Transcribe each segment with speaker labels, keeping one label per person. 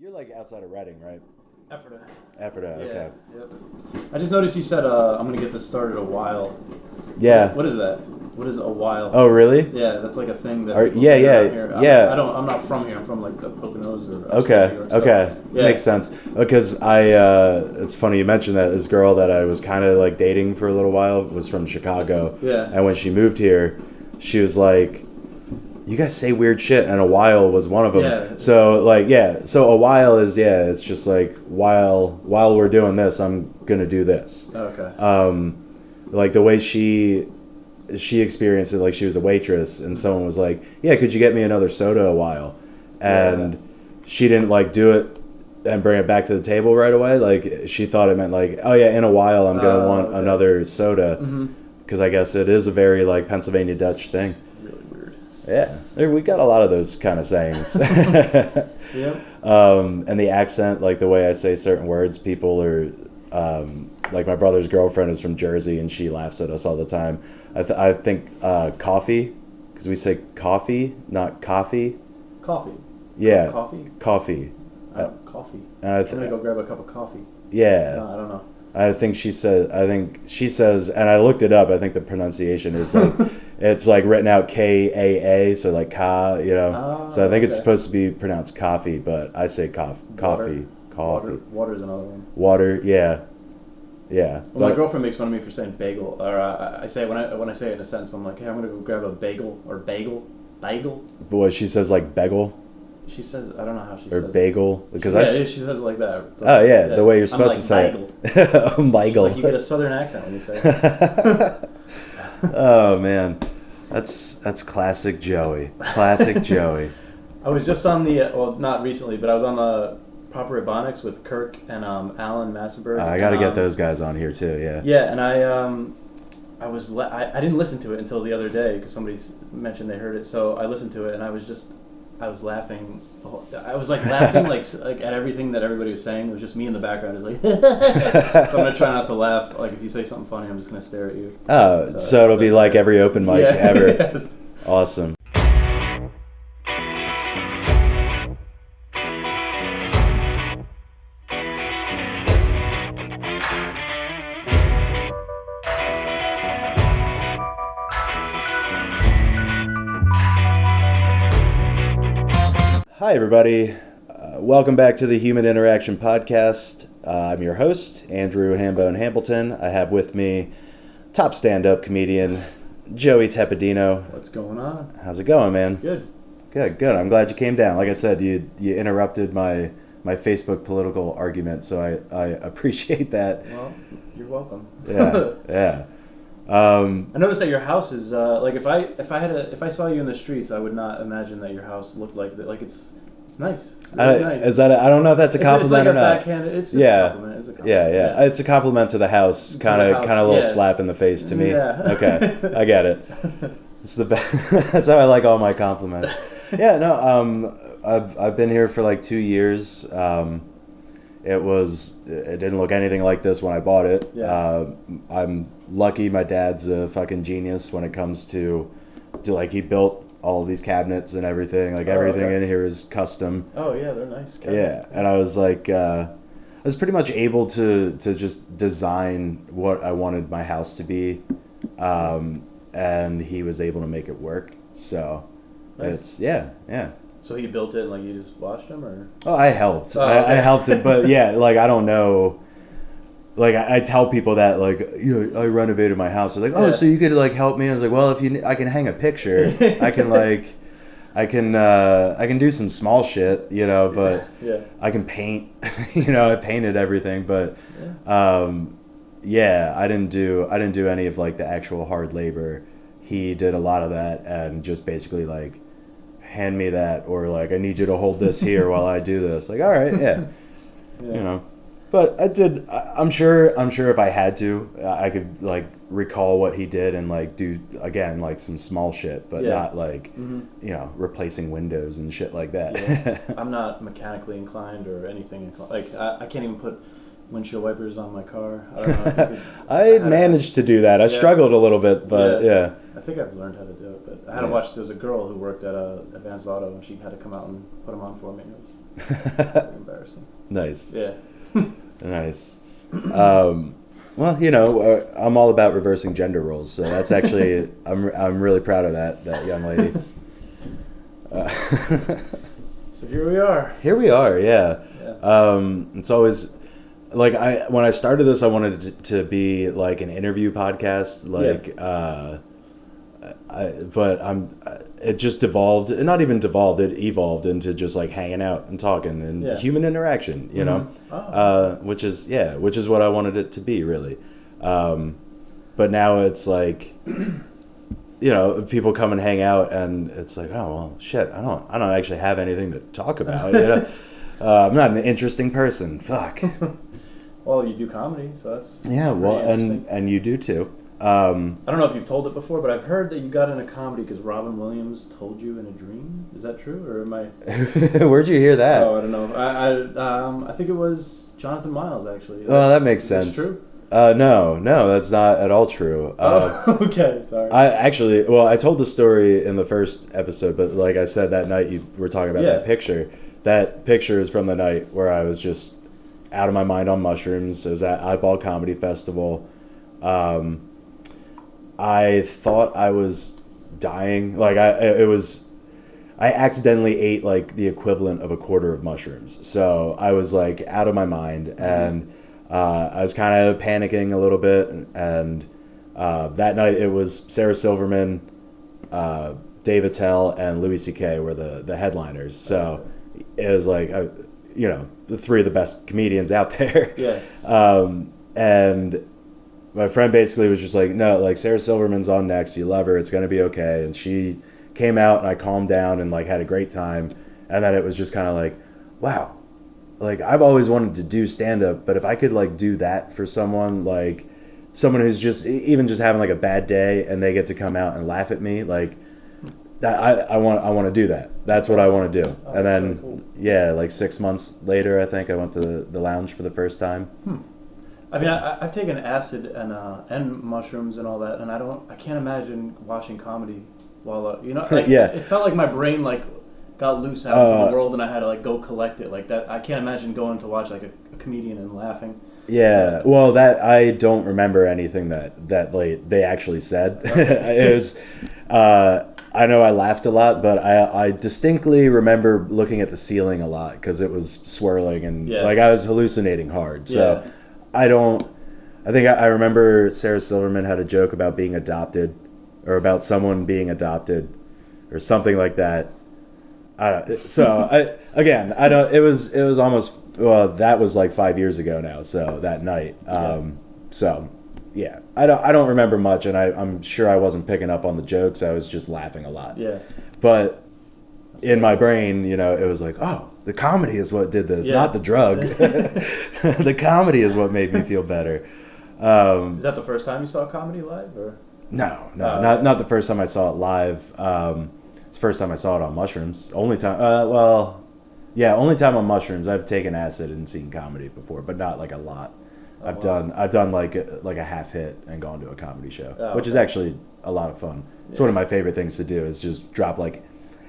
Speaker 1: You're like outside of Reading, right?
Speaker 2: Ephrata.
Speaker 1: Ephrata,
Speaker 2: Yeah,
Speaker 1: okay.
Speaker 2: Yep. I just noticed you said I'm gonna get this started a while.
Speaker 1: Yeah.
Speaker 2: What is that? What is a while?
Speaker 1: Oh, really?
Speaker 2: Yeah, that's like a thing that people
Speaker 1: yeah,
Speaker 2: say
Speaker 1: yeah,
Speaker 2: around here. I'm not from here. I'm from like the Poconos or
Speaker 1: Okay,
Speaker 2: New York,
Speaker 1: okay.
Speaker 2: so, yeah.
Speaker 1: Makes sense. Because it's funny you mentioned that. This girl that I was kind of like dating for a little while was from Chicago.
Speaker 2: Yeah.
Speaker 1: And when she moved here, she was like, you guys say weird shit, and a while was one of them.
Speaker 2: Yeah.
Speaker 1: So so a while is it's just like while we're doing this, I'm gonna do this.
Speaker 2: Okay.
Speaker 1: Like the way she experienced it, like she was a waitress, and someone was like, yeah, could you get me another soda a while? And she didn't like do it and bring it back to the table right away. Like she thought it meant like, oh yeah, in a while I'm gonna want another soda, because I guess it is a very like Pennsylvania Dutch thing. Yeah, we got a lot of those kind of sayings.
Speaker 2: Yeah.
Speaker 1: And the accent, like the way I say certain words, people are, like my brother's girlfriend is from Jersey, and she laughs at us all the time. I think coffee, because we say coffee, not coffee.
Speaker 2: Coffee.
Speaker 1: Yeah.
Speaker 2: Coffee.
Speaker 1: Coffee.
Speaker 2: Coffee.
Speaker 1: I'm
Speaker 2: gonna go grab a cup of coffee.
Speaker 1: Yeah.
Speaker 2: No, I don't know.
Speaker 1: I think she says, and I looked it up. I think the pronunciation is like, it's like written out Kaa, so like ka, So I think it's supposed to be pronounced coffee, but I say coffee.
Speaker 2: Water's another one.
Speaker 1: Water, yeah.
Speaker 2: Well, my girlfriend makes fun of me for saying bagel, or I say when I say it in a sentence, I'm like, hey, I'm gonna go grab a bagel or bagel.
Speaker 1: Boy, she says like bagel.
Speaker 2: She says, I don't know how she
Speaker 1: or
Speaker 2: says
Speaker 1: bagel, because
Speaker 2: she says it like that.
Speaker 1: Oh yeah, the way you're supposed to say
Speaker 2: bagel.
Speaker 1: it. Bagel.
Speaker 2: Like you get a southern accent when you say it.
Speaker 1: Oh man, that's classic Joey. Classic Joey.
Speaker 2: I was just on the not recently, but I was on the Proper Ebonics with Kirk and Alan Massenberg.
Speaker 1: I got to get those guys on here too. Yeah.
Speaker 2: Yeah, and I didn't listen to it until the other day because somebody mentioned they heard it, so I listened to it and I was laughing. I was like laughing like at everything that everybody was saying. It was just me in the background. It's like, so I'm gonna try not to laugh. Like if you say something funny, I'm just gonna stare at you.
Speaker 1: Oh, so it'll be like every open mic ever.
Speaker 2: Yes.
Speaker 1: Awesome. Hi, everybody. Welcome back to the Human Interaction Podcast. I'm your host, Andrew Hambone Hambleton. I have with me top stand-up comedian, Joey Tepedino.
Speaker 2: What's going on?
Speaker 1: How's it going, man?
Speaker 2: Good.
Speaker 1: Good. I'm glad you came down. Like I said, you interrupted my Facebook political argument, so I appreciate that.
Speaker 2: Well, you're welcome.
Speaker 1: Yeah.
Speaker 2: I noticed that your house is like if I saw you in the streets, I would not imagine that your house looked like that. Like it's nice. It's really nice.
Speaker 1: Is that I don't know if that's a compliment
Speaker 2: it's like
Speaker 1: or not.
Speaker 2: Backhanded. It's a compliment. It's a compliment.
Speaker 1: Yeah. It's a compliment to the house. Kind of a little slap in the face to me.
Speaker 2: Yeah.
Speaker 1: Okay, I get it. It's the best. That's how I like all my compliments. Yeah. No. I've been here for like 2 years. It didn't look anything like this when I bought it.
Speaker 2: Yeah.
Speaker 1: I'm lucky my dad's a fucking genius when it comes to like he built all of these cabinets and everything. Like everything in here is custom.
Speaker 2: Oh yeah, they're nice cabinets.
Speaker 1: Yeah, and I was like, I was pretty much able to just design what I wanted my house to be, and he was able to make it work. So
Speaker 2: nice.
Speaker 1: It's
Speaker 2: So he built it and like you just watched him, or?
Speaker 1: Oh, I helped.
Speaker 2: Oh, okay.
Speaker 1: I helped it, but yeah, like I don't know. Like I tell people that like I renovated my house. They're like, oh, so you could like help me? I was like, well, I can hang a picture. I can do some small shit, but I can paint. I painted everything, but I didn't do any of like the actual hard labor. He did a lot of that and just basically like hand me that, or like I need you to hold this here while I do this. Like, all right, yeah. But I did. I'm sure if I had to, I could like recall what he did and like do again like some small shit, but not like replacing windows and shit like that.
Speaker 2: Yeah. I'm not mechanically inclined or anything. Like I can't even put windshield wipers on my car. I don't know if you could,
Speaker 1: I managed to do that. I struggled a little bit, but yeah.
Speaker 2: I think I've learned how to do it, but I had to watch. There was a girl who worked at Advanced Auto, and she had to come out and put them on for me. It was embarrassing. embarrassing.
Speaker 1: Nice.
Speaker 2: Yeah.
Speaker 1: Nice. Well, I'm all about reversing gender roles, so that's actually I'm really proud of that young lady.
Speaker 2: So here we are.
Speaker 1: Here we are, yeah. It's always like when I started this, I wanted it to be like an interview podcast, like it just evolved, not even devolved, it evolved into just like hanging out and talking and human interaction, you know, which is what I wanted it to be, really. But now it's like, people come and hang out, and it's like, oh well, shit, I don't actually have anything to talk about. I'm not an interesting person. Fuck.
Speaker 2: Well, you do comedy, so that's
Speaker 1: and you do too.
Speaker 2: I don't know if you've told it before, but I've heard that you got into comedy because Robin Williams told you in a dream. Is that true, or am I?
Speaker 1: Where'd you hear that?
Speaker 2: Oh, I don't know. I think it was Jonathan Miles, actually.
Speaker 1: Oh, that makes sense.
Speaker 2: Is true?
Speaker 1: No, that's not at all true.
Speaker 2: Okay, sorry.
Speaker 1: I told the story in the first episode, but like I said, that night you were talking about that picture. That picture is from the night where I was just out of my mind on mushrooms. It was at Eyeball Comedy Festival. I thought I was dying. Like I accidentally ate like the equivalent of a quarter of mushrooms. So I was like out of my mind, and I was kind of panicking a little bit. And that night it was Sarah Silverman, Dave Attell, and Louis C.K. were the headliners. So it was like, the three of the best comedians out there.
Speaker 2: Yeah.
Speaker 1: And my friend basically was just like, no, like Sarah Silverman's on next. You love her. It's going to be okay. And she came out, and I calmed down and like had a great time. And then it was just kind of like, wow, like I've always wanted to do stand up, but if I could like do that for someone, like someone who's just even just having like a bad day and they get to come out and laugh at me, like that, I want to do that. That's what I want to do.
Speaker 2: Oh,
Speaker 1: and then,
Speaker 2: really cool.
Speaker 1: like 6 months later, I think I went to the lounge for the first time.
Speaker 2: I mean, I've taken acid and mushrooms and all that, and I can't imagine watching comedy while it felt like my brain like got loose out into the world, and I had to like go collect it like that. I can't imagine going to watch like a comedian and laughing.
Speaker 1: Yeah, well, that I don't remember anything that like they actually said. Okay. It was. I know I laughed a lot, but I distinctly remember looking at the ceiling a lot because it was swirling and like I was hallucinating hard. So. Yeah. I think I remember Sarah Silverman had a joke about being adopted, or about someone being adopted, or something like that. It was almost, that was like 5 years ago now. So that night, I don't remember much, and I'm sure I wasn't picking up on the jokes. I was just laughing a lot.
Speaker 2: Yeah.
Speaker 1: But in my brain, it was like, oh, the comedy is what did this, not the drug. The comedy is what made me feel better.
Speaker 2: Is that the first time you saw comedy live, or?
Speaker 1: No, not the first time I saw it live. It's the first time I saw it on mushrooms. Only time, only time on mushrooms. I've taken acid and seen comedy before, but not like a lot. I've done like a half hit and gone to a comedy show, which is actually a lot of fun. It's one of my favorite things to do, is just drop like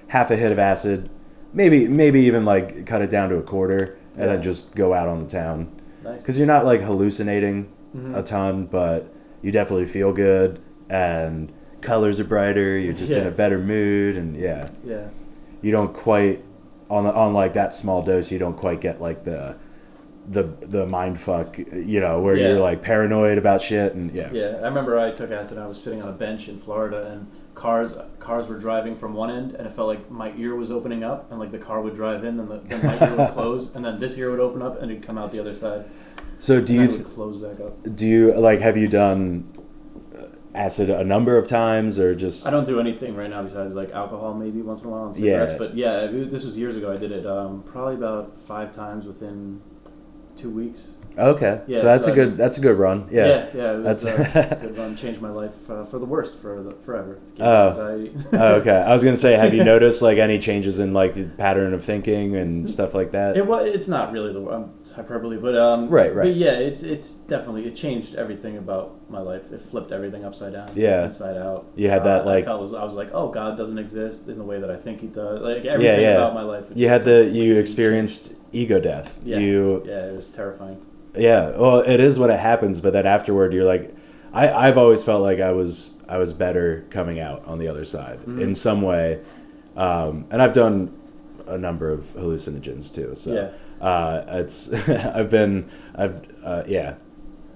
Speaker 1: half a hit of acid, maybe even like cut it down to a quarter, and then just go out on the town. Nice. Because you're not like hallucinating a ton, but you definitely feel good, and colors are brighter. You're just in a better mood, and you don't quite on like that small dose. You don't quite get like the mind fuck, where you're like paranoid about shit, and
Speaker 2: I remember I took acid and I was sitting on a bench in Florida, and cars were driving from one end, and it felt like my ear was opening up, and like the car would drive in, and then my ear would close, and then this ear would open up, and it'd come out the other side.
Speaker 1: So would
Speaker 2: close back up.
Speaker 1: Do you like, have you done acid a number of times, or just?
Speaker 2: I don't do anything right now besides like alcohol, maybe once in a while, and cigarettes. But this was years ago. I did it probably about 5 times within 2 weeks.
Speaker 1: Okay, so that's a good run. Yeah,
Speaker 2: it was a good run. Changed my life for the worst, forever.
Speaker 1: Okay. I was gonna say, have you noticed like any changes in like the pattern of thinking and stuff like that?
Speaker 2: It's not really the hyperbole, but
Speaker 1: right.
Speaker 2: But yeah, it's definitely, it changed everything about my life. It flipped everything upside down.
Speaker 1: Yeah.
Speaker 2: Inside out.
Speaker 1: You had that like.
Speaker 2: I was like, oh, God doesn't exist in the way that I think he does. Like everything about my life.
Speaker 1: You experienced ego death.
Speaker 2: Yeah. It was terrifying.
Speaker 1: Yeah. Well, it is when it happens, but then afterward, you're like, I've always felt like I was better coming out on the other side in some way, and I've done a number of hallucinogens too. So it's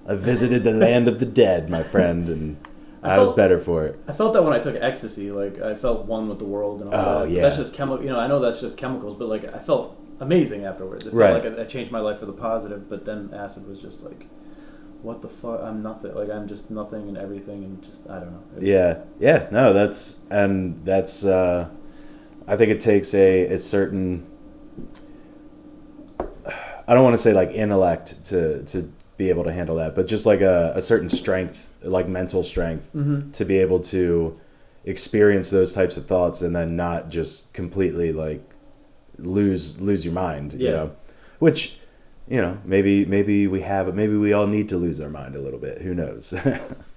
Speaker 1: I've visited the land of the dead, my friend, and I was better for it.
Speaker 2: I felt that when I took ecstasy, like I felt one with the world and all that.
Speaker 1: Yeah.
Speaker 2: But that's just chemical. I know that's just chemicals, but like I felt amazing afterwards. It felt like I changed my life for the positive. But then acid was just like, what the fuck? I'm nothing. Like I'm just nothing and everything, and just I don't know.
Speaker 1: No, that's. I think it takes a certain. I don't want to say like intellect to be able to handle that, but just like a certain strength, like mental strength, to be able to experience those types of thoughts and then not just completely like lose your mind. You know, which. Maybe we all need to lose our mind a little bit. Who knows?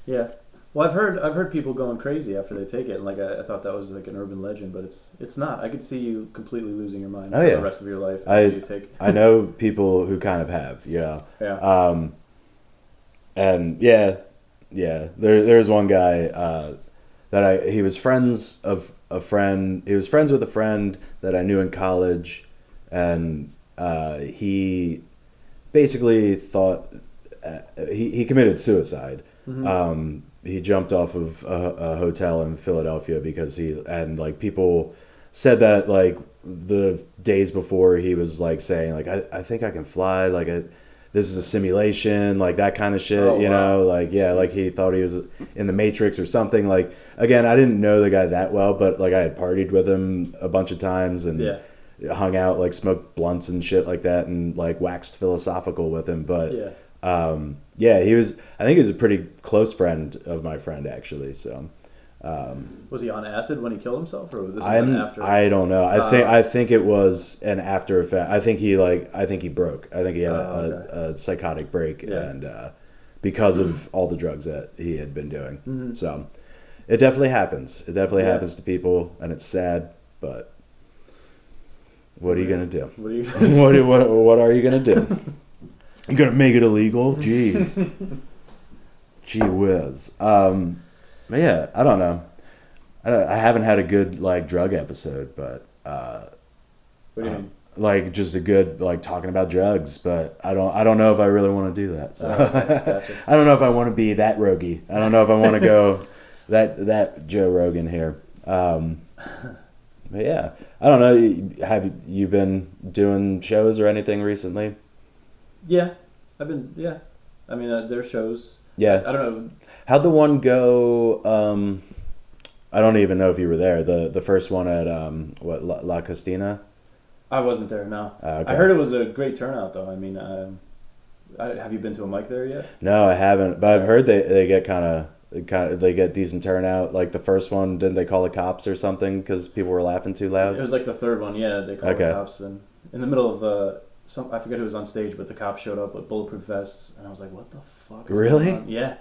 Speaker 2: Yeah. Well, I've heard people going crazy after they take it, and like I thought that was like an urban legend, but it's not. I could see you completely losing your mind for the rest of your life.
Speaker 1: I know people who kind of have. Yeah. And there's one guy he was friends with a friend that I knew in college, and he basically thought he committed suicide. He jumped off of a hotel in Philadelphia because people said that like the days before he was like saying like I think I can fly, like this is a simulation, like that kind of shit. Like he thought he was in the Matrix or something. Like again, I didn't know the guy that well, but like I had partied with him a bunch of times and hung out, like smoked blunts and shit like that, and like waxed philosophical with him. But he was. I think he was a pretty close friend of my friend actually. So,
Speaker 2: was he on acid when he killed himself, or was this an after?
Speaker 1: I don't know. I think it was an after effect. I think he broke. I think he had a psychotic break, and because of all the drugs that he had been doing. So, it definitely happens. It definitely happens to people, and it's sad, but. What are you gonna do? What are you gonna do? You gonna make it illegal? Jeez, gee whiz. But yeah, I don't know. I haven't had a good like drug episode, but
Speaker 2: what do you mean?
Speaker 1: Like just a good like talking about drugs, but I don't know if I really want to do that. So
Speaker 2: gotcha.
Speaker 1: I don't know if I want to be that rogie. I don't know if I want to go that Joe Rogan here. But yeah, I don't know. Have you been doing shows or anything recently?
Speaker 2: Yeah, I've been. Yeah, I mean, there's shows.
Speaker 1: Yeah,
Speaker 2: I don't know.
Speaker 1: How'd the one go? I don't even know if you were there. The first one at La Costina.
Speaker 2: I wasn't there. No.
Speaker 1: Okay.
Speaker 2: I heard it was a great turnout, though. I mean, have you been to a mic there yet?
Speaker 1: No, I haven't. But I've heard they get they get decent turnout. Like the first one, didn't they call the cops or something because people were laughing too loud?
Speaker 2: It was like the third one. Yeah, they called the cops, and in the middle of I forget who was on stage, but the cops showed up with bulletproof vests, and I was like, "What the fuck?"
Speaker 1: Really?
Speaker 2: Yeah.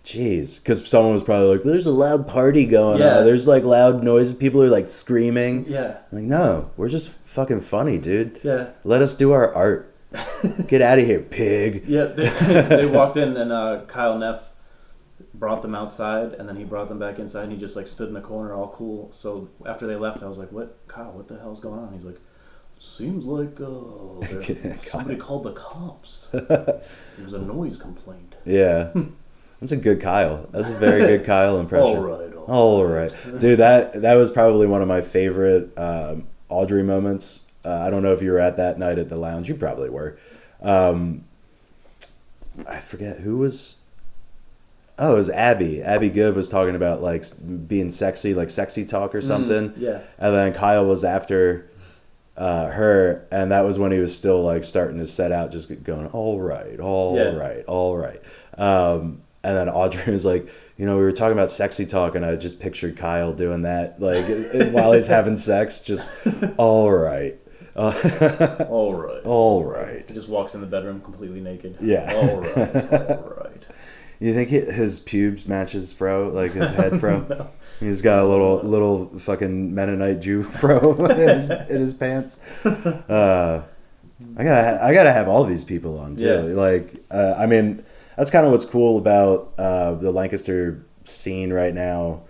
Speaker 1: Jeez, because someone was probably like, "There's a loud party going on. There's like loud noises. People are like screaming."
Speaker 2: Yeah.
Speaker 1: I'm like, no, we're just fucking funny, dude.
Speaker 2: Yeah.
Speaker 1: Let us do our art. Get out of here, pig.
Speaker 2: Yeah, they walked in, and Kyle Neff brought them outside, and then he brought them back inside, and he just like stood in the corner all cool. So after they left, I was like, "What, Kyle? What the hell's going on?" He's like, "Seems like somebody called the cops. It was a noise complaint."
Speaker 1: Yeah. That's a good Kyle. That's a very good Kyle impression.
Speaker 2: All
Speaker 1: right. Dude, that was probably one of my favorite Audrey moments. I don't know if you were at that night at the lounge. You probably were. I forget who was... Oh, it was Abby. Abby Good was talking about like being sexy, like sexy talk or something.
Speaker 2: Yeah.
Speaker 1: And then Kyle was after her, and that was when he was still like starting to set out, just going, all right. And then Audrey was like, we were talking about sexy talk, and I just pictured Kyle doing that, like while he's having sex, just all right.
Speaker 2: All right.
Speaker 1: All right.
Speaker 2: He just walks in the bedroom completely naked.
Speaker 1: Yeah.
Speaker 2: All right.
Speaker 1: You think his pubes match his fro, like his head fro?
Speaker 2: No.
Speaker 1: He's got a little fucking Mennonite Jew fro in his pants. I gotta have all these people on too.
Speaker 2: Yeah.
Speaker 1: Like, I mean, that's kind of what's cool about the Lancaster scene right now.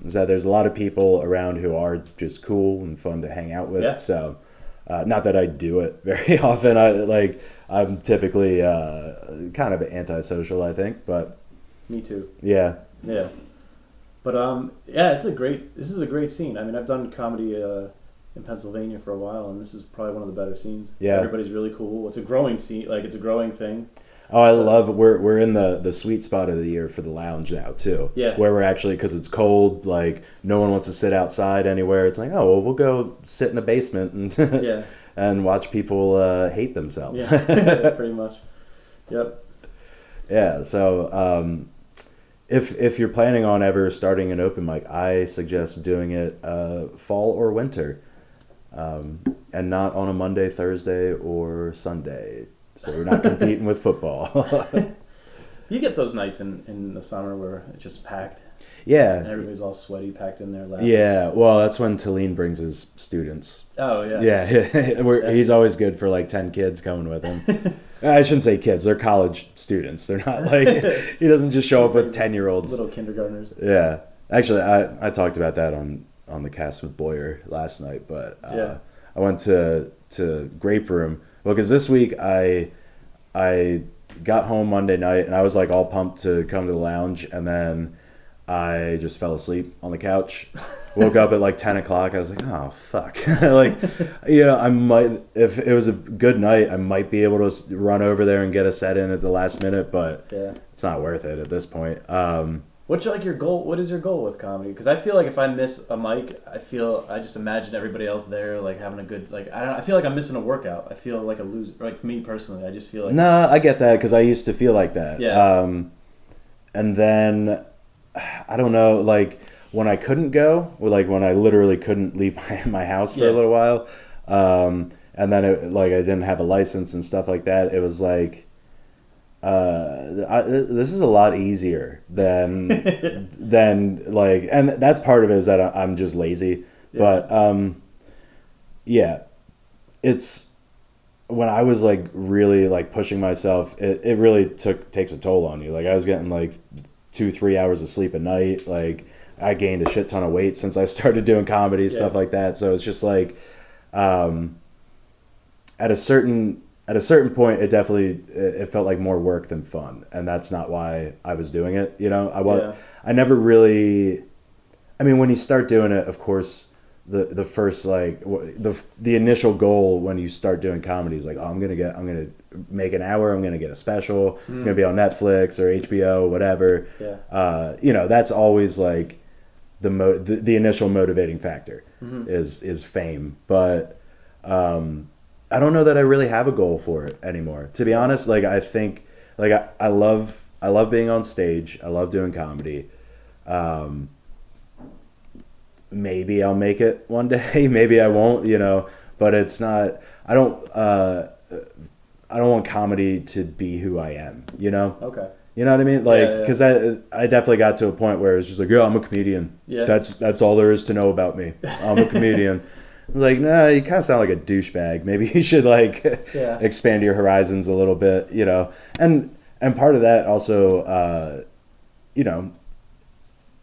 Speaker 1: Is that there's a lot of people around who are just cool and fun to hang out with.
Speaker 2: Yeah.
Speaker 1: So, not that I do it very often. I'm typically kind of antisocial, I think, but
Speaker 2: Me too.
Speaker 1: yeah.
Speaker 2: Yeah. But yeah, this is a great scene. I mean, I've done comedy in Pennsylvania for a while, and this is probably one of the better scenes.
Speaker 1: Yeah.
Speaker 2: Everybody's really cool. It's a growing scene, like it's a growing thing.
Speaker 1: Oh, I love we're in the sweet spot of the year for the lounge now too.
Speaker 2: Yeah.
Speaker 1: Where we're actually, because it's cold, like no one wants to sit outside anywhere. It's like, oh well, we'll go sit in the basement and
Speaker 2: Yeah.
Speaker 1: and watch people hate themselves.
Speaker 2: Yeah. Pretty much. Yep.
Speaker 1: Yeah. So if you're planning on ever starting an open mic, I suggest doing it fall or winter, and not on a Monday, Thursday, or Sunday. So we're not competing with football.
Speaker 2: You get those nights in the summer where it's just packed.
Speaker 1: Yeah.
Speaker 2: And everybody's all sweaty, packed in there. Laughing.
Speaker 1: Yeah. Well, that's when Talene brings his students.
Speaker 2: Oh yeah.
Speaker 1: Yeah. He's always good for like 10 kids coming with him. I shouldn't say kids. They're college students. They're not like, he doesn't just show up with 10-year-olds.
Speaker 2: Little kindergartners.
Speaker 1: Yeah. Actually, I talked about that on the cast with Boyer last night, but
Speaker 2: Yeah.
Speaker 1: I went to Grape Room. Well, because this week I got home Monday night and I was like all pumped to come to the lounge, and then I just fell asleep on the couch. Woke up at like 10 o'clock. I was like, oh fuck. Like, I might, if it was a good night, I might be able to run over there and get a set in at the last minute, but
Speaker 2: Yeah.
Speaker 1: it's not worth it at this point.
Speaker 2: What's like your goal? What is your goal with comedy? Because I feel like if I miss a mic, I just imagine everybody else there like having a good I feel like I'm missing a workout. I feel like a loser. Like me personally, I just feel like
Speaker 1: No, I get that because I used to feel like that.
Speaker 2: Yeah.
Speaker 1: And then I don't know, like when I couldn't go, or like when I literally couldn't leave my house for a little while, and then I didn't have a license and stuff like that. It was like. This is a lot easier than like, and that's part of it is that I'm just lazy.
Speaker 2: Yeah.
Speaker 1: But yeah, it's when I was like really like pushing myself, it really takes a toll on you. Like I was getting like 2-3 hours of sleep a night. Like I gained a shit ton of weight since I started doing comedy, stuff like that. So it's just like at a certain point, it felt like more work than fun, and that's not why I was doing it. I never really. I mean, when you start doing it, of course, the first like the initial goal when you start doing comedy is like, oh, I'm gonna make an hour. I'm gonna get a special. I'm gonna be on Netflix or HBO, whatever.
Speaker 2: Yeah.
Speaker 1: That's always like the initial motivating factor is fame, but. I don't know that I really have a goal for it anymore. To be honest, like I think, like I love being on stage. I love doing comedy. Maybe I'll make it one day. Maybe I won't. But it's not. I don't want comedy to be who I am.
Speaker 2: Okay.
Speaker 1: You know what I mean? Like, because I definitely got to a point where it's just like, yeah, I'm a comedian.
Speaker 2: Yeah.
Speaker 1: That's all there is to know about me. I'm a comedian. Like, nah, you kind of sound like a douchebag. Maybe you should like expand your horizons a little bit, And part of that also,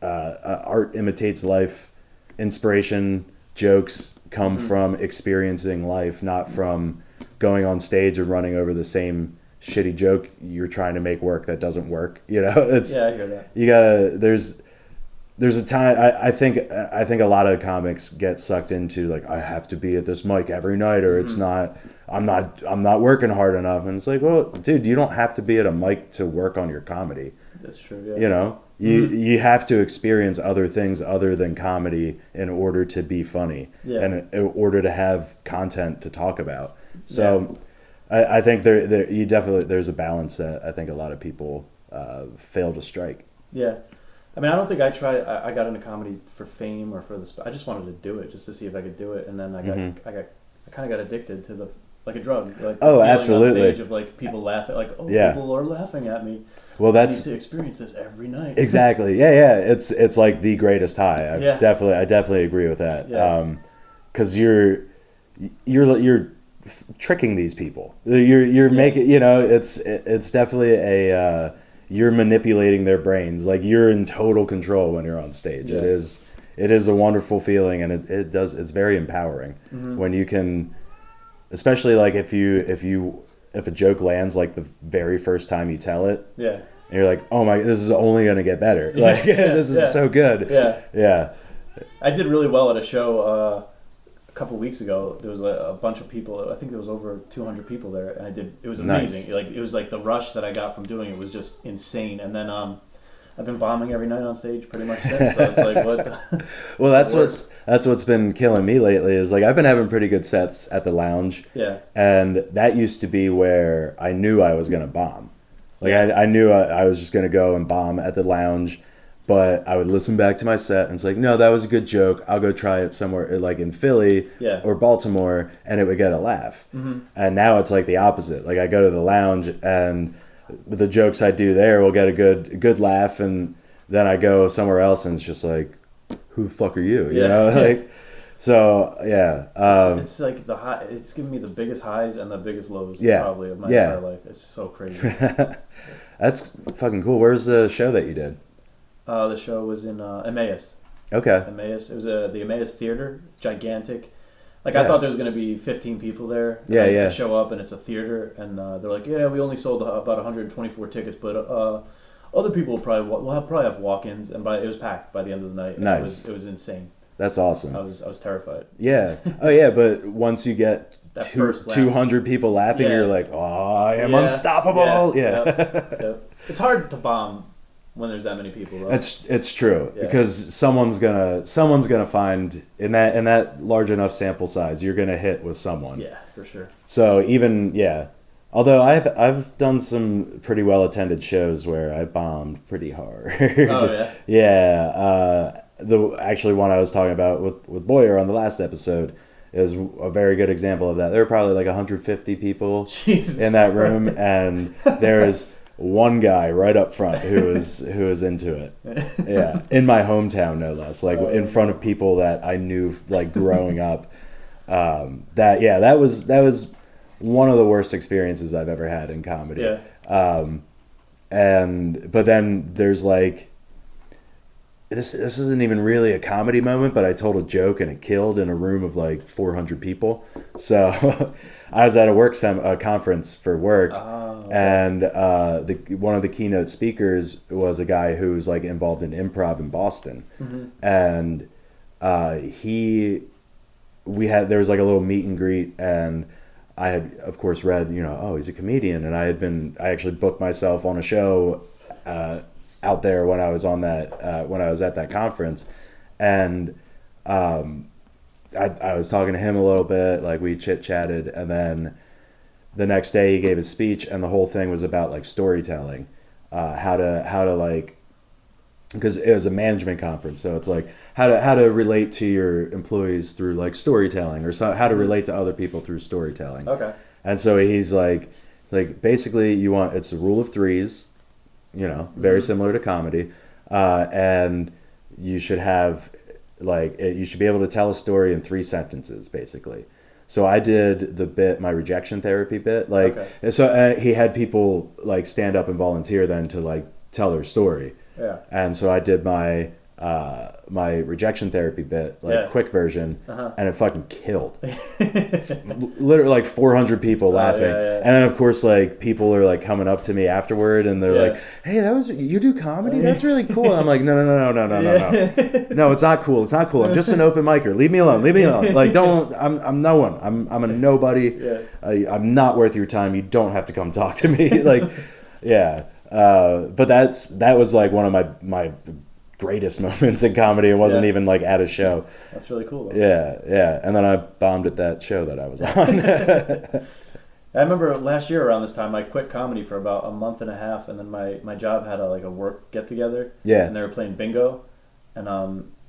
Speaker 1: art imitates life. Inspiration, jokes come from experiencing life, not from going on stage and running over the same shitty joke you're trying to make work that doesn't work. I
Speaker 2: hear that.
Speaker 1: You gotta. There's a time I think a lot of comics get sucked into like I have to be at this mic every night or it's not I'm not working hard enough, and it's like, well, dude, you don't have to be at a mic to work on your comedy.
Speaker 2: That's true. Yeah.
Speaker 1: You have to experience other things other than comedy in order to be funny and in order to have content to talk about. So I think there's a balance that I think a lot of people fail to strike.
Speaker 2: Yeah. I mean, I don't think I got into comedy for fame or for I just wanted to do it just to see if I could do it, and then I kind of got addicted to like a drug. Like
Speaker 1: Oh,
Speaker 2: the feeling
Speaker 1: absolutely.
Speaker 2: on stage of like people laughing, like
Speaker 1: Yeah.
Speaker 2: people are laughing at me.
Speaker 1: Well,
Speaker 2: I need
Speaker 1: that's
Speaker 2: to experience this every night.
Speaker 1: exactly. Yeah. It's like the greatest high.
Speaker 2: Yeah.
Speaker 1: I definitely agree with that.
Speaker 2: Yeah.
Speaker 1: Because you're tricking these people. You're making, you know, it's definitely a you're manipulating their brains. Like you're in total control when you're on stage.
Speaker 2: Yeah.
Speaker 1: It is a wonderful feeling, and it's very empowering when you can, especially like if a joke lands like the very first time you tell it.
Speaker 2: Yeah.
Speaker 1: And you're like, oh my, this is only gonna get better. Like this is so good.
Speaker 2: Yeah.
Speaker 1: Yeah.
Speaker 2: I did really well at a show a couple weeks ago. There was a bunch of people. I think there was over 200 people there, and I did. It was amazing.
Speaker 1: Nice.
Speaker 2: Like it was like the rush that I got from doing it was just insane. And then I've been bombing every night on stage pretty much since. So it's like what?
Speaker 1: Well, that's what's been killing me lately. Is like I've been having pretty good sets at the lounge.
Speaker 2: Yeah.
Speaker 1: And that used to be where I knew I was gonna bomb. Like I knew I was just gonna go and bomb at the lounge. But I would listen back to my set and it's like, no, that was a good joke. I'll go try it somewhere like in Philly or Baltimore, and it would get a laugh. Mm-hmm. And now it's like the opposite. Like I go to the lounge and the jokes I do there will get a good laugh, and then I go somewhere else and it's just like, who the fuck are you? You know, like. So yeah,
Speaker 2: it's like the high. It's given me the biggest highs and the biggest lows probably of my
Speaker 1: Yeah.
Speaker 2: entire life. It's so crazy.
Speaker 1: That's fucking cool. Where's the show that you did?
Speaker 2: The show was in Emmaus.
Speaker 1: Okay.
Speaker 2: Emmaus. It was the Emmaus Theater, gigantic. Like I thought there was going to be 15 people there.
Speaker 1: Yeah,
Speaker 2: and
Speaker 1: yeah.
Speaker 2: I show up and it's a theater, and they're like, yeah, we only sold about 124 tickets, but other people will probably have walk-ins, and it was packed by the end of the night.
Speaker 1: Nice.
Speaker 2: It was insane.
Speaker 1: That's awesome.
Speaker 2: I was terrified.
Speaker 1: Yeah. Oh yeah, but once you get
Speaker 2: That first laugh.
Speaker 1: 200 people laughing, you're like, oh, I am unstoppable. Yeah.
Speaker 2: Yep. It's hard to bomb when there's that many people, though.
Speaker 1: It's true because someone's gonna find in that large enough sample size, you're gonna hit with someone.
Speaker 2: Yeah, for sure.
Speaker 1: So even although I've done some pretty well attended shows where I bombed pretty hard.
Speaker 2: Oh yeah.
Speaker 1: Yeah. The actually one I was talking about with Boyer on the last episode is a very good example of that. There were probably like 150 people in that room, and there is one guy right up front who was into it. Yeah, in my hometown, no less. Like in front of people that I knew like growing up. That was one of the worst experiences I've ever had in comedy.
Speaker 2: Yeah.
Speaker 1: But then there's like this isn't even really a comedy moment, but I told a joke and it killed in a room of like 400 people. So I was at a conference for work, and one of the keynote speakers was a guy who's like involved in improv in Boston, and there was like a little meet and greet, and I had of course read he's a comedian, and I actually booked myself on a show out there when I was on that when I was at that conference, and I was talking to him a little bit, like we chit-chatted, and then the next day he gave his speech, and the whole thing was about like storytelling, how to like, because it was a management conference, so it's like how to relate to your employees through like storytelling, or how to relate to other people through storytelling.
Speaker 2: Okay.
Speaker 1: And so he's like basically it's a rule of threes, very similar to comedy, and you should have you should be able to tell a story in 3 sentences, basically. So I did the bit, my rejection therapy bit, so he had people like stand up and volunteer then to like tell their story.
Speaker 2: Yeah.
Speaker 1: And so I did my rejection therapy bit, quick version, and it fucking killed. Literally like 400 people laughing. And then of course like people are like coming up to me afterward, and they're like, hey, you do comedy? That's really cool. And I'm like, no. No, it's not cool. I'm just an open micer. Leave me alone. Like I'm no one. I'm a nobody. I'm not worth your time. You don't have to come talk to me. Like, yeah. But that was like one of my greatest moments in comedy. It wasn't even like at a show.
Speaker 2: That's really cool, though.
Speaker 1: Yeah. And then I bombed at that show that I was on.
Speaker 2: I remember last year around this time I quit comedy for about a month and a half, and then my job had a work get together.
Speaker 1: Yeah.
Speaker 2: And they were playing bingo, and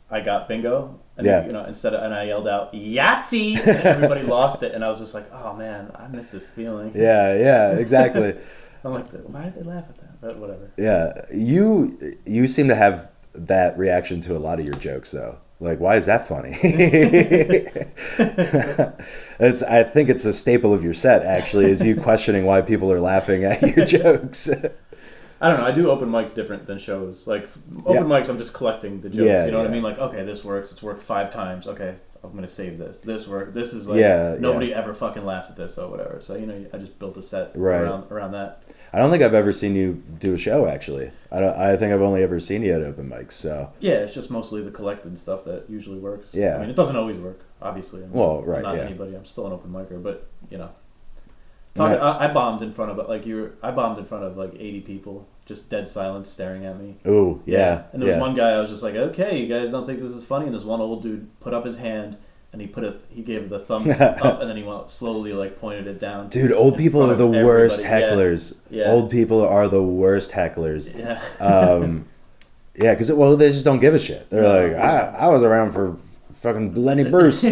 Speaker 2: I got bingo. And
Speaker 1: Yeah.
Speaker 2: you know, and I yelled out Yahtzee, and everybody lost it, and I was just like, oh man, I miss this feeling.
Speaker 1: Yeah, exactly.
Speaker 2: I'm like, why did they laugh at that? But whatever.
Speaker 1: Yeah, you seem to have that reaction to a lot of your jokes, though. Like, why is that funny? I think it's a staple of your set, actually, is you questioning why people are laughing at your jokes.
Speaker 2: I don't know. I do open mics different than shows. Like open mics, I'm just collecting the jokes. You know what I mean? Like, okay, this works. It's worked 5 times. Okay, I'm gonna save this. This worked. This is like nobody ever fucking laughs at this or whatever. So you know, I just built a set around that.
Speaker 1: I don't think I've ever seen you do a show, actually. I think I've only ever seen you at open mics. So
Speaker 2: yeah, it's just mostly the collected stuff that usually works.
Speaker 1: Yeah,
Speaker 2: I mean, it doesn't always work, obviously. I'm not anybody. I'm still an open micer, but you know. I bombed in front of I bombed in front of like 80 people, just dead silence, staring at me.
Speaker 1: Ooh, yeah.
Speaker 2: And there was one guy I was just like, okay, you guys don't think this is funny? And this one old dude put up his hand and he gave the thumbs up, and then he went slowly like pointed it down.
Speaker 1: Dude, old people are the worst hecklers.
Speaker 2: Yeah.
Speaker 1: Old people are the worst hecklers.
Speaker 2: Yeah.
Speaker 1: Yeah, because they just don't give a shit. They're like, I was around for fucking Lenny Bruce.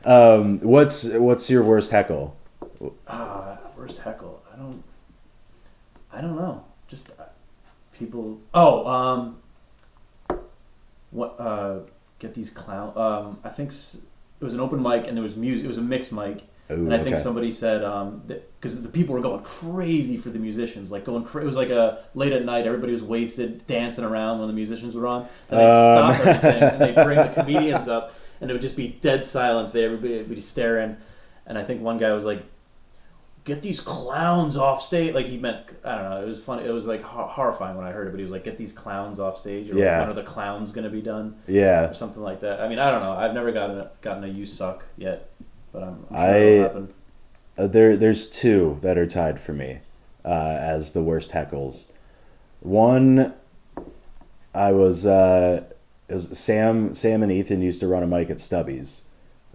Speaker 1: What's your worst heckle?
Speaker 2: Worst heckle. I don't know. Just people. Get these clown. I think it was an open mic and there was music. It was a mixed mic, and I think somebody said because the people were going crazy for the musicians, like it was like a late at night. Everybody was wasted, dancing around when the musicians were on, and they'd stop everything and they'd bring the comedians up. And it would just be dead silence. Everybody staring, and I think one guy was like, "Get these clowns off stage." Like he meant, I don't know. It was funny. It was like horrifying when I heard it. But he was like, "Get these clowns off stage." Or when are the clowns gonna be done? Yeah, or something like that. I mean, I don't know. I've never gotten a "you suck" yet, but I'm sure it'll happen.
Speaker 1: There's 2 that are tied for me as the worst heckles. One, Sam and Ethan used to run a mic at Stubby's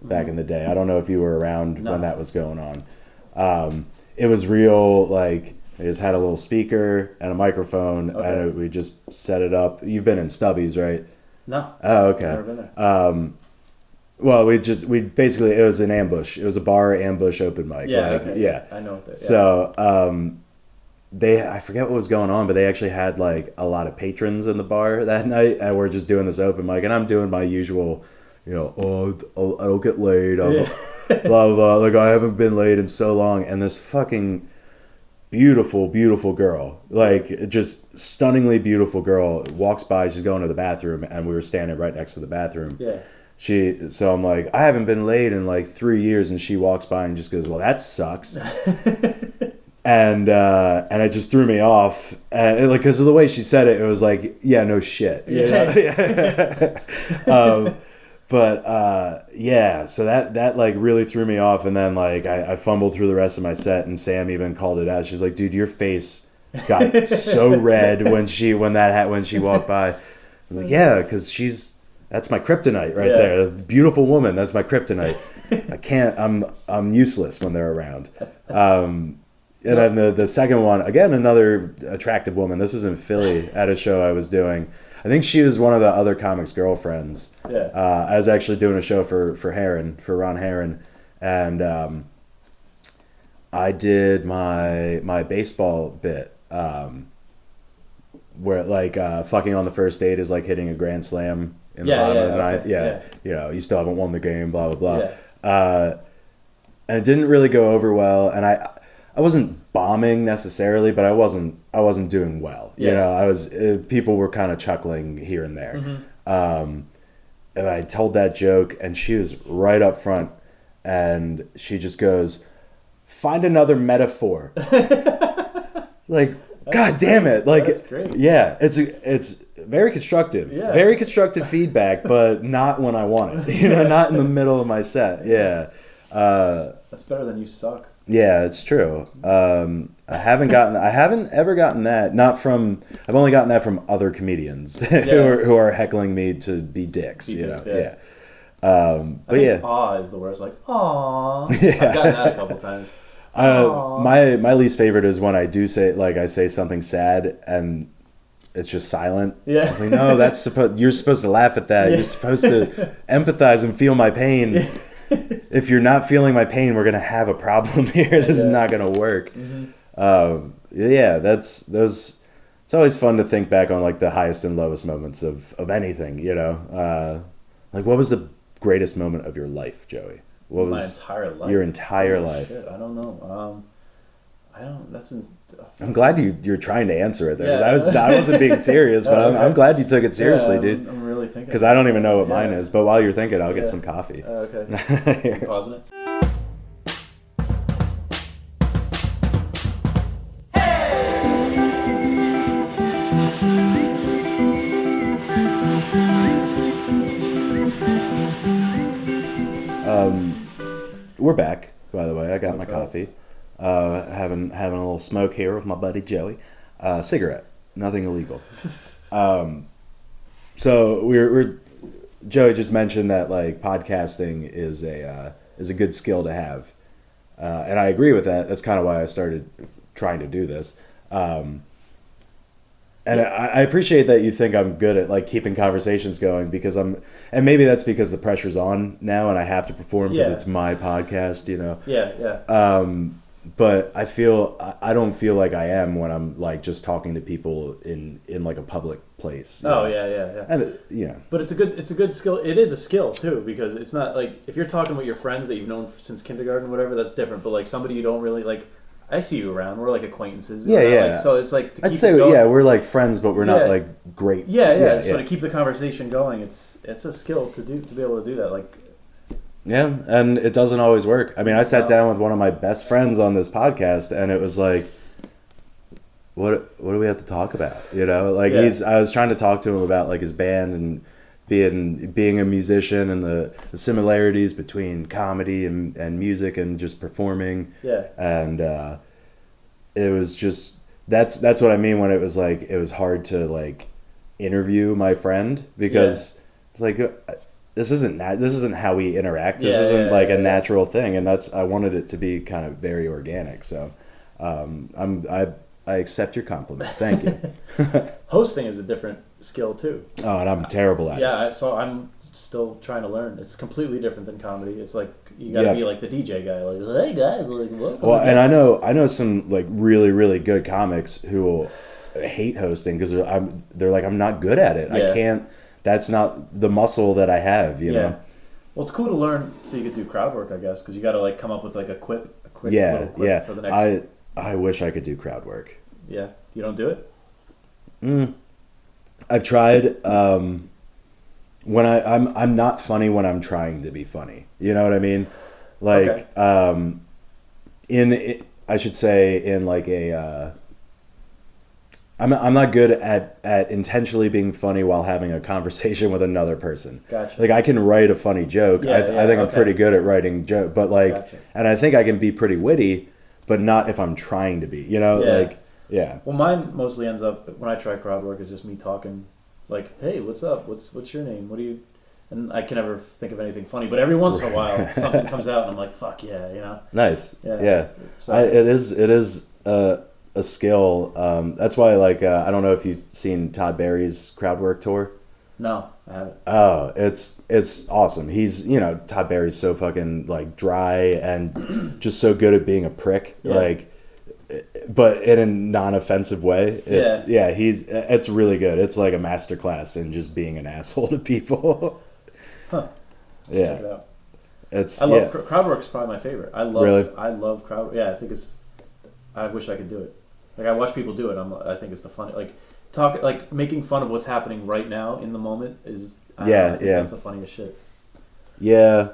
Speaker 1: back in the day. I don't know if you were around when that was going on. It was real, like, they just had a little speaker and a microphone, and we just set it up. You've been in Stubby's, right?
Speaker 2: No.
Speaker 1: Oh, okay.
Speaker 2: I've never been there.
Speaker 1: Well, we basically, it was an ambush. It was a bar ambush open mic.
Speaker 2: Yeah, I know what that is.
Speaker 1: So, I forget what was going on, but they actually had like a lot of patrons in the bar that night, and we're just doing this open mic, and I'm doing my usual, I don't get laid, blah, blah, blah, like I haven't been laid in so long, and this fucking beautiful, beautiful girl, like just stunningly beautiful girl walks by. She's going to the bathroom, and we were standing right next to the bathroom.
Speaker 2: Yeah.
Speaker 1: So I'm like, I haven't been laid in like 3 years, and she walks by and just goes, well, that sucks. And it just threw me off, and because of the way she said it, it was like, yeah, no shit. So that like really threw me off, and then like I fumbled through the rest of my set, and Sam even called it out. She's like, dude, your face got so red when she walked by. I'm like, yeah, because that's my kryptonite right there. A beautiful woman, that's my kryptonite. I'm useless when they're around. And then the second one, again, another attractive woman. This was in Philly at a show I was doing. I think she was one of the other comics' girlfriends.
Speaker 2: Yeah.
Speaker 1: I was actually doing a show for Ron Herron, and I did my baseball bit, where like fucking on the first date is like hitting a grand slam in the bottom of the ninth. Yeah. You know, you still haven't won the game, blah blah blah. And it didn't really go over well, and I wasn't bombing necessarily, but I wasn't doing well. You know, people were kind of chuckling here and there. Mm-hmm. And I told that joke, and she was right up front, and she just goes, "Find another metaphor." Like, God damn it! Like,
Speaker 2: that's great.
Speaker 1: Yeah, it's very constructive. Yeah. Very constructive feedback, but not when I want it. You know, not in the middle of my set. Yeah.
Speaker 2: That's better than "you suck."
Speaker 1: Yeah, it's true. I haven't ever gotten that. I've only gotten that from other comedians who are heckling me to be dicks. But
Speaker 2: I think aw is the worst. Like, aw. Yeah. I've gotten that a couple times.
Speaker 1: My least favorite is when I do say, like, I say something sad and it's just silent.
Speaker 2: Yeah.
Speaker 1: I was like, no, you're supposed to laugh at that.
Speaker 2: Yeah.
Speaker 1: You're supposed to empathize and feel my pain.
Speaker 2: Yeah.
Speaker 1: If you're not feeling my pain, we're gonna have a problem here. This is not gonna work. Yeah, those. It's always fun to think back on like the highest and lowest moments of anything. Like what was the greatest moment of your life, Joey? What was
Speaker 2: my entire life?
Speaker 1: Your entire life?
Speaker 2: Shit, I don't know. I don't.
Speaker 1: I'm glad you're trying to answer it there.
Speaker 2: Yeah.
Speaker 1: I wasn't being serious, but
Speaker 2: Okay.
Speaker 1: I'm glad you took it seriously, dude.
Speaker 2: I'm really thinking.
Speaker 1: Because I don't even know what mine is. But while you're thinking, I'll get some coffee.
Speaker 2: Okay. You pausing it?
Speaker 1: We're back, by the way. I got
Speaker 2: What's
Speaker 1: my
Speaker 2: up?
Speaker 1: coffee. Having a little smoke here with my buddy Joey. Cigarette, nothing illegal. So we're Joey just mentioned that like podcasting is a good skill to have, and I agree with that. That's kind of why I started trying to do this. And I appreciate that you think I'm good at like keeping conversations going because and maybe that's because the pressure's on now and I have to perform because it's my podcast,
Speaker 2: Yeah.
Speaker 1: But I don't feel like I am when I'm like just talking to people in like a public place.
Speaker 2: Oh yeah.
Speaker 1: And
Speaker 2: But it's a good skill. It is a skill too because it's not like if you're talking with your friends that you've known since kindergarten or whatever, that's different. But like somebody you don't really like. I see you around. We're like acquaintances.
Speaker 1: Yeah.
Speaker 2: Like, so it's like
Speaker 1: I'd say we're like friends, but we're not like great.
Speaker 2: Yeah. So to keep the conversation going, it's a skill to be able to do that. Like.
Speaker 1: Yeah, and it doesn't always work. I mean, I sat down with one of my best friends on this podcast, and it was like, what do we have to talk about? Like I was trying to talk to him about like his band and being a musician and the similarities between comedy and music and just performing.
Speaker 2: Yeah.
Speaker 1: And it was just that's what I mean when it was like it was hard to like interview my friend because it's like this isn't how we interact. This isn't like a natural thing, and I wanted it to be kind of very organic. So I accept your compliment. Thank you.
Speaker 2: Hosting is a different skill too.
Speaker 1: Oh, and I'm terrible at it.
Speaker 2: Yeah, so I'm still trying to learn. It's completely different than comedy. It's like you gotta be like the DJ guy, like, hey guys, like what?
Speaker 1: Well, and I know some like really really good comics who will hate hosting because they're like I'm not good at it.
Speaker 2: Yeah.
Speaker 1: I can't. That's not the muscle that I have. You know.
Speaker 2: Well, it's cool to learn so you could do crowd work, I guess, because you got to like come up with like a quick
Speaker 1: yeah.
Speaker 2: for the next.
Speaker 1: I wish I could do crowd work.
Speaker 2: Yeah, you don't do it.
Speaker 1: I've tried. When I'm not funny when I'm trying to be funny. You know what I mean? Like I should say in like a. I'm not good at intentionally being funny while having a conversation with another person.
Speaker 2: Gotcha.
Speaker 1: Like I can write a funny joke. I think I'm pretty good at writing joke, but like, and I think I can be pretty witty, but not if I'm trying to be. Well,
Speaker 2: mine mostly ends up when I try crowd work is just me talking, like, hey, what's up? What's your name? What do you? And I can never think of anything funny, but every once in a while something comes out and I'm like, fuck yeah,
Speaker 1: Nice. Yeah.
Speaker 2: So,
Speaker 1: It is a skill. That's why like I don't know if you've seen Todd Barry's crowd work tour.
Speaker 2: No, I haven't.
Speaker 1: Oh, it's awesome. He's Todd Barry's so fucking like dry and just so good at being a prick.
Speaker 2: Yeah.
Speaker 1: Like, but in a non-offensive way. It's really good. It's like a masterclass in just being an asshole to people.
Speaker 2: Huh.
Speaker 1: Yeah.
Speaker 2: Check it out. I love crowd work is probably my favorite. I love crowd. Yeah, I wish I could do it. Like I watch people do it. I think it's the fun. Like making fun of what's happening right now in the moment is. I think that's the funniest shit.
Speaker 1: Yeah,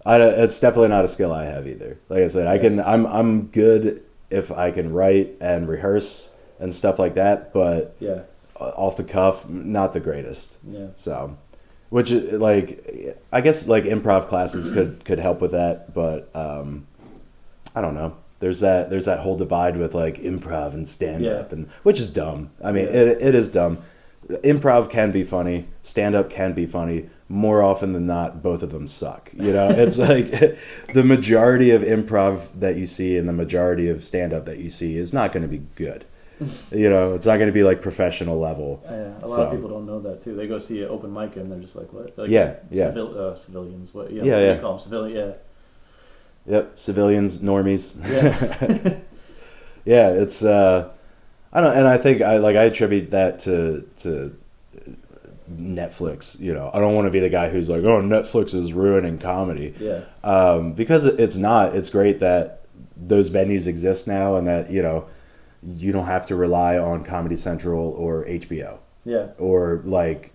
Speaker 1: it's definitely not a skill I have either. Like I said, I'm good if I can write and rehearse and stuff like that, but off the cuff, not the greatest.
Speaker 2: Yeah.
Speaker 1: So, which like I guess like improv classes could help with that, but I don't know. There's that whole divide with like improv and stand up and which is dumb. I mean, it is dumb. Improv can be funny, stand up can be funny. More often than not, both of them suck. It's like the majority of improv that you see and the majority of stand up that you see is not going to be good. You know, it's not going to be like professional level.
Speaker 2: Yeah, a lot of people don't know that too. They go see an open mic and they're just like, what? Like, civilians. What? You know, what do you call them? Civilian. Yeah.
Speaker 1: Yep. Civilians, normies.
Speaker 2: Yeah.
Speaker 1: Yeah. It's I don't, and I think I attribute that to Netflix. You know, I don't want to be the guy who's like, oh, Netflix is ruining comedy.
Speaker 2: Yeah.
Speaker 1: Because it's not. It's great that those venues exist now, and that, you know, you don't have to rely on Comedy Central or HBO.
Speaker 2: Yeah.
Speaker 1: Or like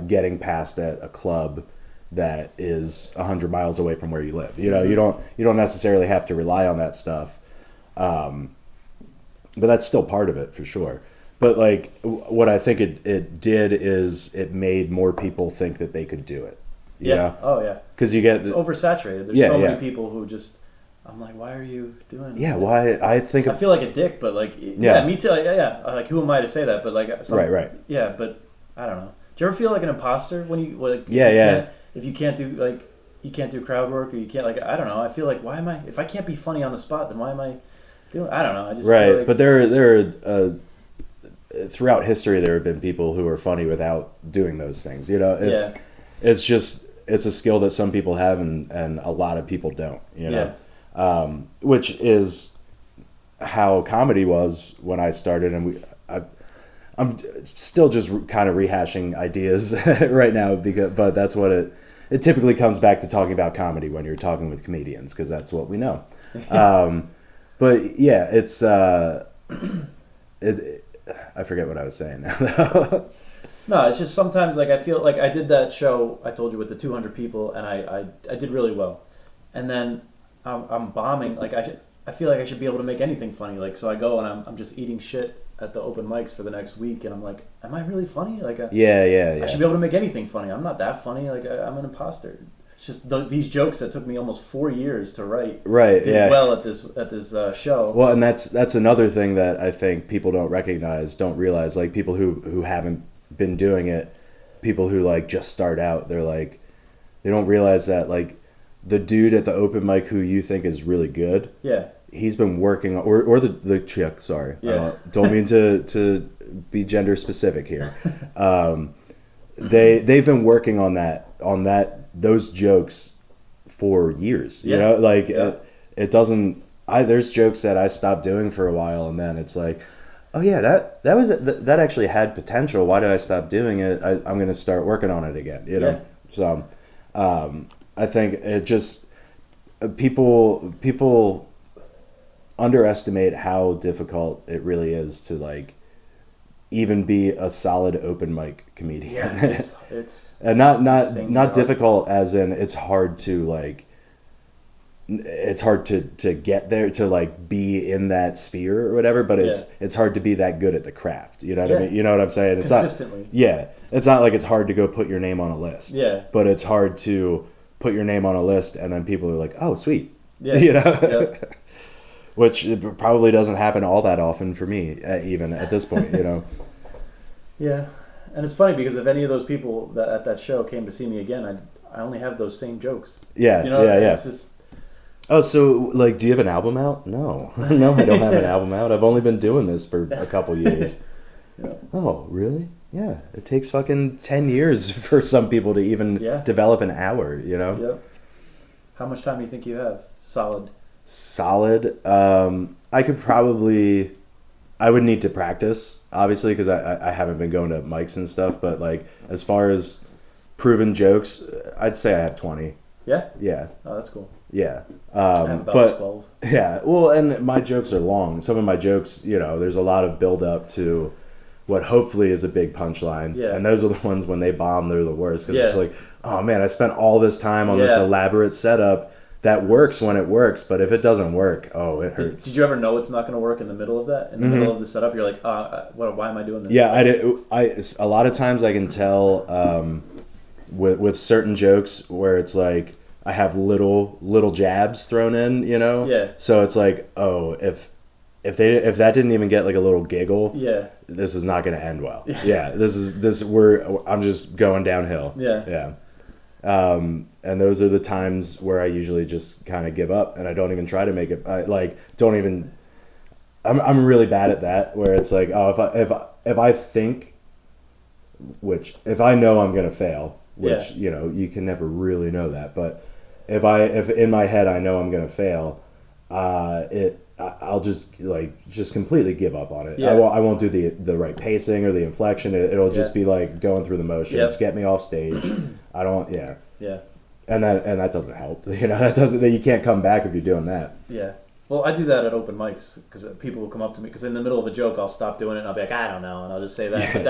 Speaker 1: getting past at a club that is 100 miles away from where you live. You know, you don't necessarily have to rely on that stuff. But that's still part of it for sure. But like what I think it did is it made more people think that they could do it. You know?
Speaker 2: Oh yeah.
Speaker 1: Because you get
Speaker 2: it's oversaturated. There's so many people who just. I'm like, why are you doing?
Speaker 1: Yeah, why? I feel
Speaker 2: like a dick, but like, yeah, me too. Yeah. Like, who am I to say that? But like,
Speaker 1: right.
Speaker 2: Yeah, but I don't know. Do you ever feel like an imposter when you like? If you can't do like, you can't do crowd work, or you can't like, I don't know. I feel like, why am I? If I can't be funny on the spot, then why am I doing? I don't know. I just feel like,
Speaker 1: but there are throughout history there have been people who are funny without doing those things. You know, it's just it's a skill that some people have and a lot of people don't. You know. Yeah. Which is how comedy was when I started, and I'm still just kind of rehashing ideas right now but that's what it typically comes back to, talking about comedy when you're talking with comedians, because that's what we know. But yeah, it's I forget what I was saying now.
Speaker 2: No, it's just sometimes like I feel like I did that show I told you with the 200 people, and I did really well, and then I'm bombing. Like I feel like I should be able to make anything funny. Like, so I go and I'm just eating shit at the open mics for the next week, and I'm like, am I really funny? Like,
Speaker 1: yeah.
Speaker 2: I should be able to make anything funny. I'm not that funny. Like, I'm an imposter. It's just these jokes that took me almost 4 years to write.
Speaker 1: Right.
Speaker 2: Did well at this show.
Speaker 1: Well, and that's another thing that I think people don't realize. Like, people who haven't been doing it, people who like just start out, they're like, they don't realize that like. The dude at the open mic who you think is really good, he's been working on, or the chick. Sorry, don't mean to be gender specific here. They've been working on those jokes for years. You know, like it doesn't. There's jokes that I stopped doing for a while, and then it's like, oh yeah, that actually had potential. Why did I stop doing it? I'm going to start working on it again. You know, so. I think it just people underestimate how difficult it really is to like even be a solid open mic comedian.
Speaker 2: Yeah, it's
Speaker 1: and not difficult as in it's hard to like it's hard to get there, to like be in that sphere or whatever, but it's hard to be that good at the craft. You know what I mean? You know what I'm saying? It's
Speaker 2: consistently.
Speaker 1: It's not like it's hard to go put your name on a list.
Speaker 2: Yeah.
Speaker 1: But it's hard to put your name on a list and then people are like, oh, sweet.
Speaker 2: Yeah.
Speaker 1: You know? Which probably doesn't happen all that often for me, even at this point, you know?
Speaker 2: Yeah. And it's funny because if any of those people that at that show came to see me again, I only have those same jokes.
Speaker 1: Yeah.
Speaker 2: You know?
Speaker 1: Yeah.
Speaker 2: It's just...
Speaker 1: Oh, so like, do you have an album out? No. No, I don't have an album out. I've only been doing this for a couple years.
Speaker 2: Yeah.
Speaker 1: Oh, really? Yeah. It takes fucking 10 years for some people to even develop an hour, you know?
Speaker 2: Yep. How much time do you think you have? Solid.
Speaker 1: I could probably... I would need to practice, obviously, because I haven't been going to mics and stuff, but like, as far as proven jokes, I'd say I have 20.
Speaker 2: Yeah?
Speaker 1: Yeah.
Speaker 2: Oh, that's cool.
Speaker 1: Yeah.
Speaker 2: I have about 12.
Speaker 1: Yeah. Well, and my jokes are long. Some of my jokes, you know, there's a lot of build up to what hopefully is a big punchline.
Speaker 2: Yeah.
Speaker 1: And those are the ones when they bomb, they're the worst. Because it's like, oh man, I spent all this time on this elaborate setup that works when it works, but if it doesn't work, oh, it hurts.
Speaker 2: Did you ever know it's not going to work in the middle of that? In the middle of the setup, you're like, why am I doing this?
Speaker 1: Yeah, I did. A lot of times I can tell with certain jokes where it's like I have little jabs thrown in, you know?
Speaker 2: Yeah.
Speaker 1: So it's like, oh, if that didn't even get like a little giggle, this is not going to end well. Yeah, I'm just going downhill.
Speaker 2: Yeah.
Speaker 1: Yeah. And those are the times where I usually just kind of give up and I don't even try to make it. I'm really bad at that, where it's like, oh, if I think, if I know I'm gonna fail, which you can never really know that, but if in my head I know I'm gonna fail, I'll just completely give up on it.
Speaker 2: Yeah.
Speaker 1: I won't do the right pacing or the inflection. It'll just be like going through the motions. Get me off stage. I don't. Yeah.
Speaker 2: Yeah.
Speaker 1: And that doesn't help. That doesn't. You can't come back if you're doing that.
Speaker 2: Yeah. Well, I do that at open mics because people will come up to me because in the middle of a joke I'll stop doing it and I'll be like, I don't know, and I'll just say that. But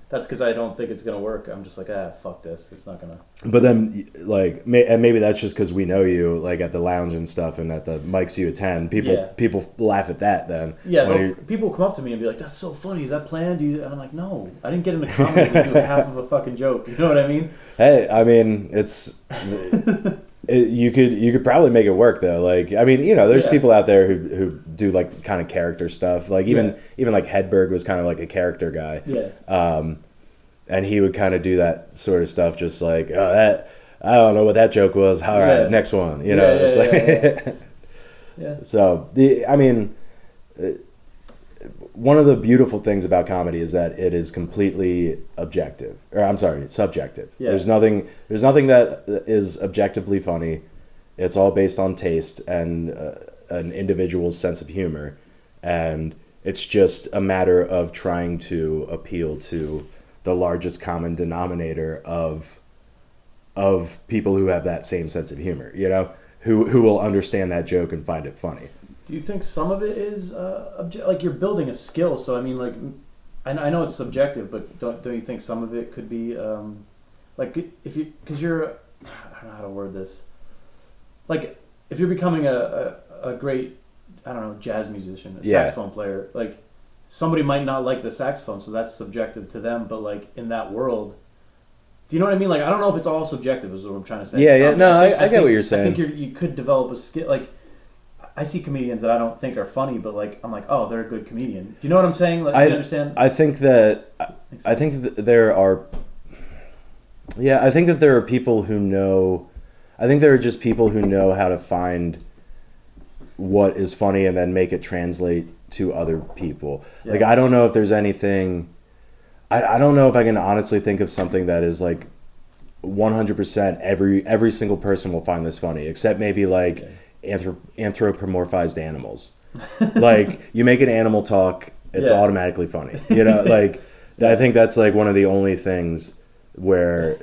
Speaker 2: that's because I don't think it's gonna work. I'm just like, fuck this. It's not gonna.
Speaker 1: But then, and maybe that's just because we know you, like at the lounge and stuff, and at the mics you attend. People laugh at that then.
Speaker 2: Yeah, people come up to me and be like, "That's so funny. Is that planned?" And I'm like, "No, I didn't get into comedy to do half of a fucking joke." You know what I mean?
Speaker 1: Hey, I mean, it's. You could probably make it work though. Like, I mean, there's people out there who do like kind of character stuff. Like even like Hedberg was kind of like a character guy.
Speaker 2: Yeah.
Speaker 1: And he would kind of do that sort of stuff, just like, oh, that I don't know what that joke was. All right, next one. It's like.
Speaker 2: Yeah.
Speaker 1: So one of the beautiful things about comedy is that it is completely objective. Or I'm sorry, subjective.
Speaker 2: Yeah.
Speaker 1: There's nothing that is objectively funny. It's all based on taste and an individual's sense of humor, and it's just a matter of trying to appeal to the largest common denominator of people who have that same sense of humor. Who will understand that joke and find it funny.
Speaker 2: Do you think some of it is like you're building a skill? So I mean, like, I know it's subjective, but don't you think some of it could be like because you're, I don't know how to word this. Like if you're becoming a great, I don't know, jazz musician, a saxophone player, like somebody might not like the saxophone, so that's subjective to them. But like in that world, do you know what I mean? Like I don't know if it's all subjective, is what I'm trying to say.
Speaker 1: Yeah. No, I get what you're saying.
Speaker 2: I think you could develop a skill. Like I see comedians that I don't think are funny, but like I'm like, oh, they're a good comedian. Do you know what I'm saying? Like, you understand?
Speaker 1: I think that there are. Yeah, I think that there are people who know. I think there are just people who know how to find what is funny and then make it translate to other people. Yeah. Like I don't know if there's anything. I don't know if I can honestly think of something that is like 100% every single person will find this funny, except maybe like. Okay. Anthropomorphized animals. Like you make an animal talk, it's automatically funny. Like I think that's like one of the only things where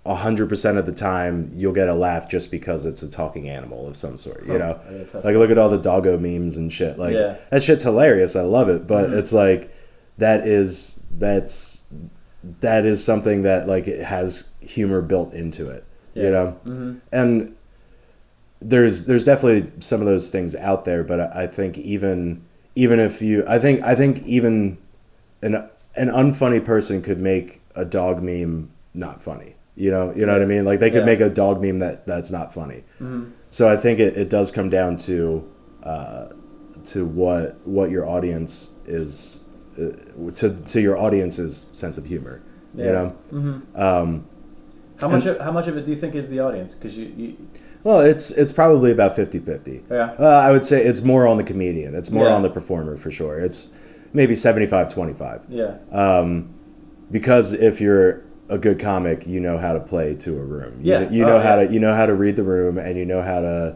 Speaker 1: 100% of the time you'll get a laugh just because it's a talking animal of some sort. Like look at all the doggo memes and shit. Like that shit's hilarious. I love it, but it's like that is something that like it has humor built into it. And there's definitely some of those things out there, but I think even if you, I think even an unfunny person could make a dog meme not funny. You know what I mean? Like they could make a dog meme that's not funny. Mm-hmm. So I think it does come down to what your audience is, to your audience's sense of humor.
Speaker 2: Mm-hmm. How much of it do you think is the audience? Because you
Speaker 1: well, it's probably about 50-50.
Speaker 2: Yeah.
Speaker 1: I would say it's more on the comedian. It's more on the performer for sure. It's maybe 75-25.
Speaker 2: Yeah.
Speaker 1: Because if you're a good comic, you know how to play to a room. You know how to read the room, and you know how to.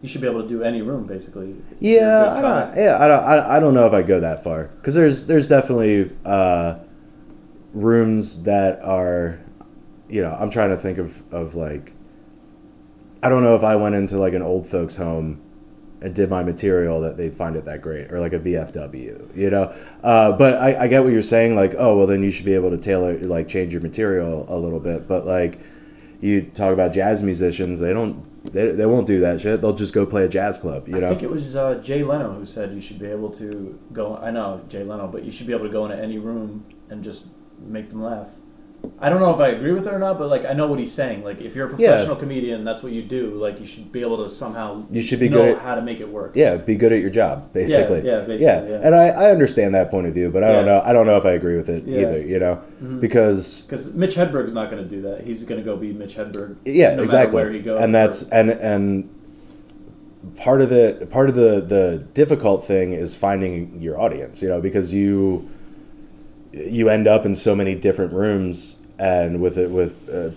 Speaker 2: You should be able to do any room, basically.
Speaker 1: I don't know if I go that far, because there's definitely rooms that are, I'm trying to think of like. I don't know if I went into like an old folks home and did my material that they'd find it that great, or like a VFW, but I get what you're saying, like, oh, well then you should be able to tailor, like change your material a little bit, but like you talk about jazz musicians, they won't do that shit. They'll just go play a jazz club, I
Speaker 2: think it was Jay Leno who said you should be able to go, I know Jay Leno, but you should be able to go into any room and just make them laugh. I don't know if I agree with it or not, but like I know what he's saying. Like if you're a professional comedian, that's what you do. Like you should be able to somehow know how to make it work.
Speaker 1: Yeah, be good at your job, basically.
Speaker 2: Basically.
Speaker 1: Yeah. And I understand that point of view, but I don't know if I agree with it either. Mm-hmm. Because
Speaker 2: Mitch Hedberg's not going to do that. He's going to go be Mitch Hedberg.
Speaker 1: Yeah,
Speaker 2: no
Speaker 1: exactly.
Speaker 2: matter where he goes.
Speaker 1: And that's and part of the difficult thing is finding your audience, you know, because you end up in so many different rooms and with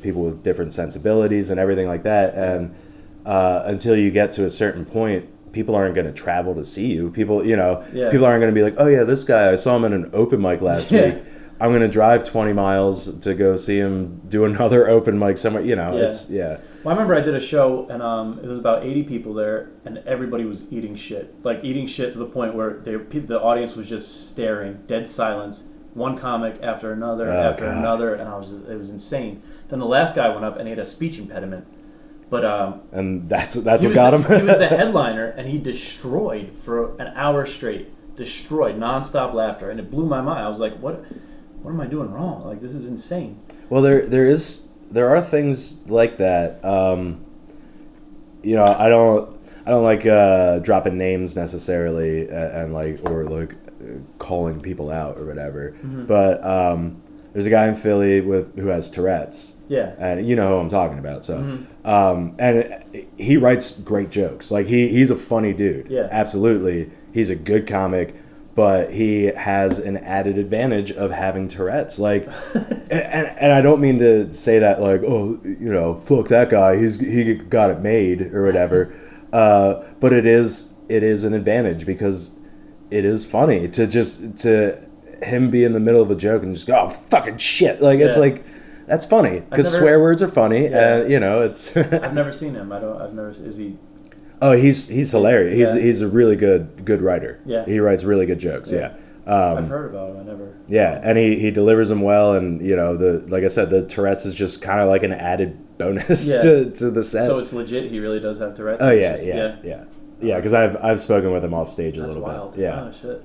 Speaker 1: people with different sensibilities and everything like that, and until you get to a certain point, people aren't going to travel to see you. People, you know, people aren't going to be like, oh yeah, this guy, I saw him in an open mic last week. I'm going to drive 20 miles to go see him do another open mic somewhere, you know. Well,
Speaker 2: I remember I did a show, and it was about 80 people there, and everybody was eating shit. Like, eating shit to the point where the audience was just staring, dead silence, one comic after another, another, and it was insane. Then the last guy went up, and he had a speech impediment. But
Speaker 1: and that's what got him.
Speaker 2: He was the headliner, and he destroyed for an hour straight. Destroyed, nonstop laughter, and it blew my mind. I was like, what am I doing wrong? Like, this is insane.
Speaker 1: Well, there are things like that. You know, I don't like dropping names necessarily and like calling people out or whatever. Mm-hmm. But there's a guy in Philly who has Tourette's.
Speaker 2: Yeah.
Speaker 1: And you know who I'm talking about. So, and he writes great jokes. Like he's a funny dude.
Speaker 2: Yeah.
Speaker 1: Absolutely. He's a good comic, but he has an added advantage of having Tourette's. Like, and I don't mean to say that like, oh, you know, fuck that guy. He got it made or whatever. But it is an advantage because it is funny to him be in the middle of a joke and just go, oh, fucking shit. Like, it's like, that's funny because swear words are funny. You know, it's.
Speaker 2: I've never seen him. Is he?
Speaker 1: Oh, he's hilarious. He's a really good writer.
Speaker 2: Yeah.
Speaker 1: He writes really good jokes. Yeah.
Speaker 2: I've heard about him. I never.
Speaker 1: Yeah, and he delivers them well, and you know like I said, the Tourette's is just kind of like an added bonus to the set.
Speaker 2: So it's legit. He really does have Tourette's.
Speaker 1: Oh yeah. Because I've spoken with him off stage a little
Speaker 2: wild.
Speaker 1: bit. Yeah.
Speaker 2: Oh shit.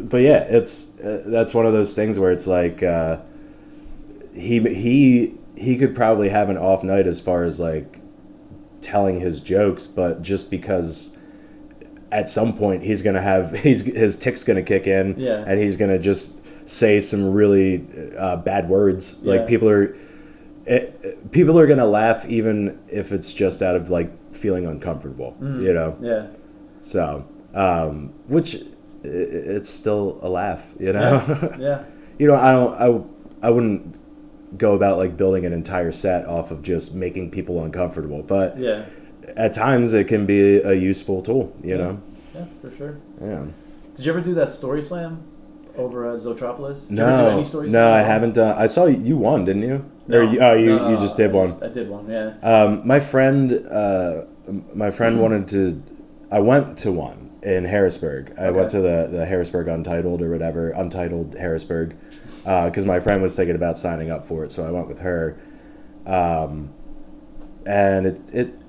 Speaker 1: But yeah, it's that's one of those things where it's like he could probably have an off night as far as like telling his jokes, but just because at some point he's gonna have his tick's gonna kick in, and he's gonna just say some really bad words. Like people are gonna laugh even if it's just out of like feeling uncomfortable, you know.
Speaker 2: Yeah.
Speaker 1: So, which it's still a laugh, you know.
Speaker 2: Yeah.
Speaker 1: You know, I wouldn't go about like building an entire set off of just making people uncomfortable, but at times it can be a useful tool, you know.
Speaker 2: Yeah, for sure.
Speaker 1: Yeah.
Speaker 2: Did you ever do that story slam over at Zotropolis? Did
Speaker 1: No,
Speaker 2: you ever do any story
Speaker 1: no, I haven't done. I saw you won, didn't you?
Speaker 2: No,
Speaker 1: you just did one.
Speaker 2: I did one, yeah.
Speaker 1: My friend wanted to. I went to one in Harrisburg. I went to the Harrisburg Untitled or whatever, Untitled Harrisburg, because my friend was thinking about signing up for it, so I went with her. And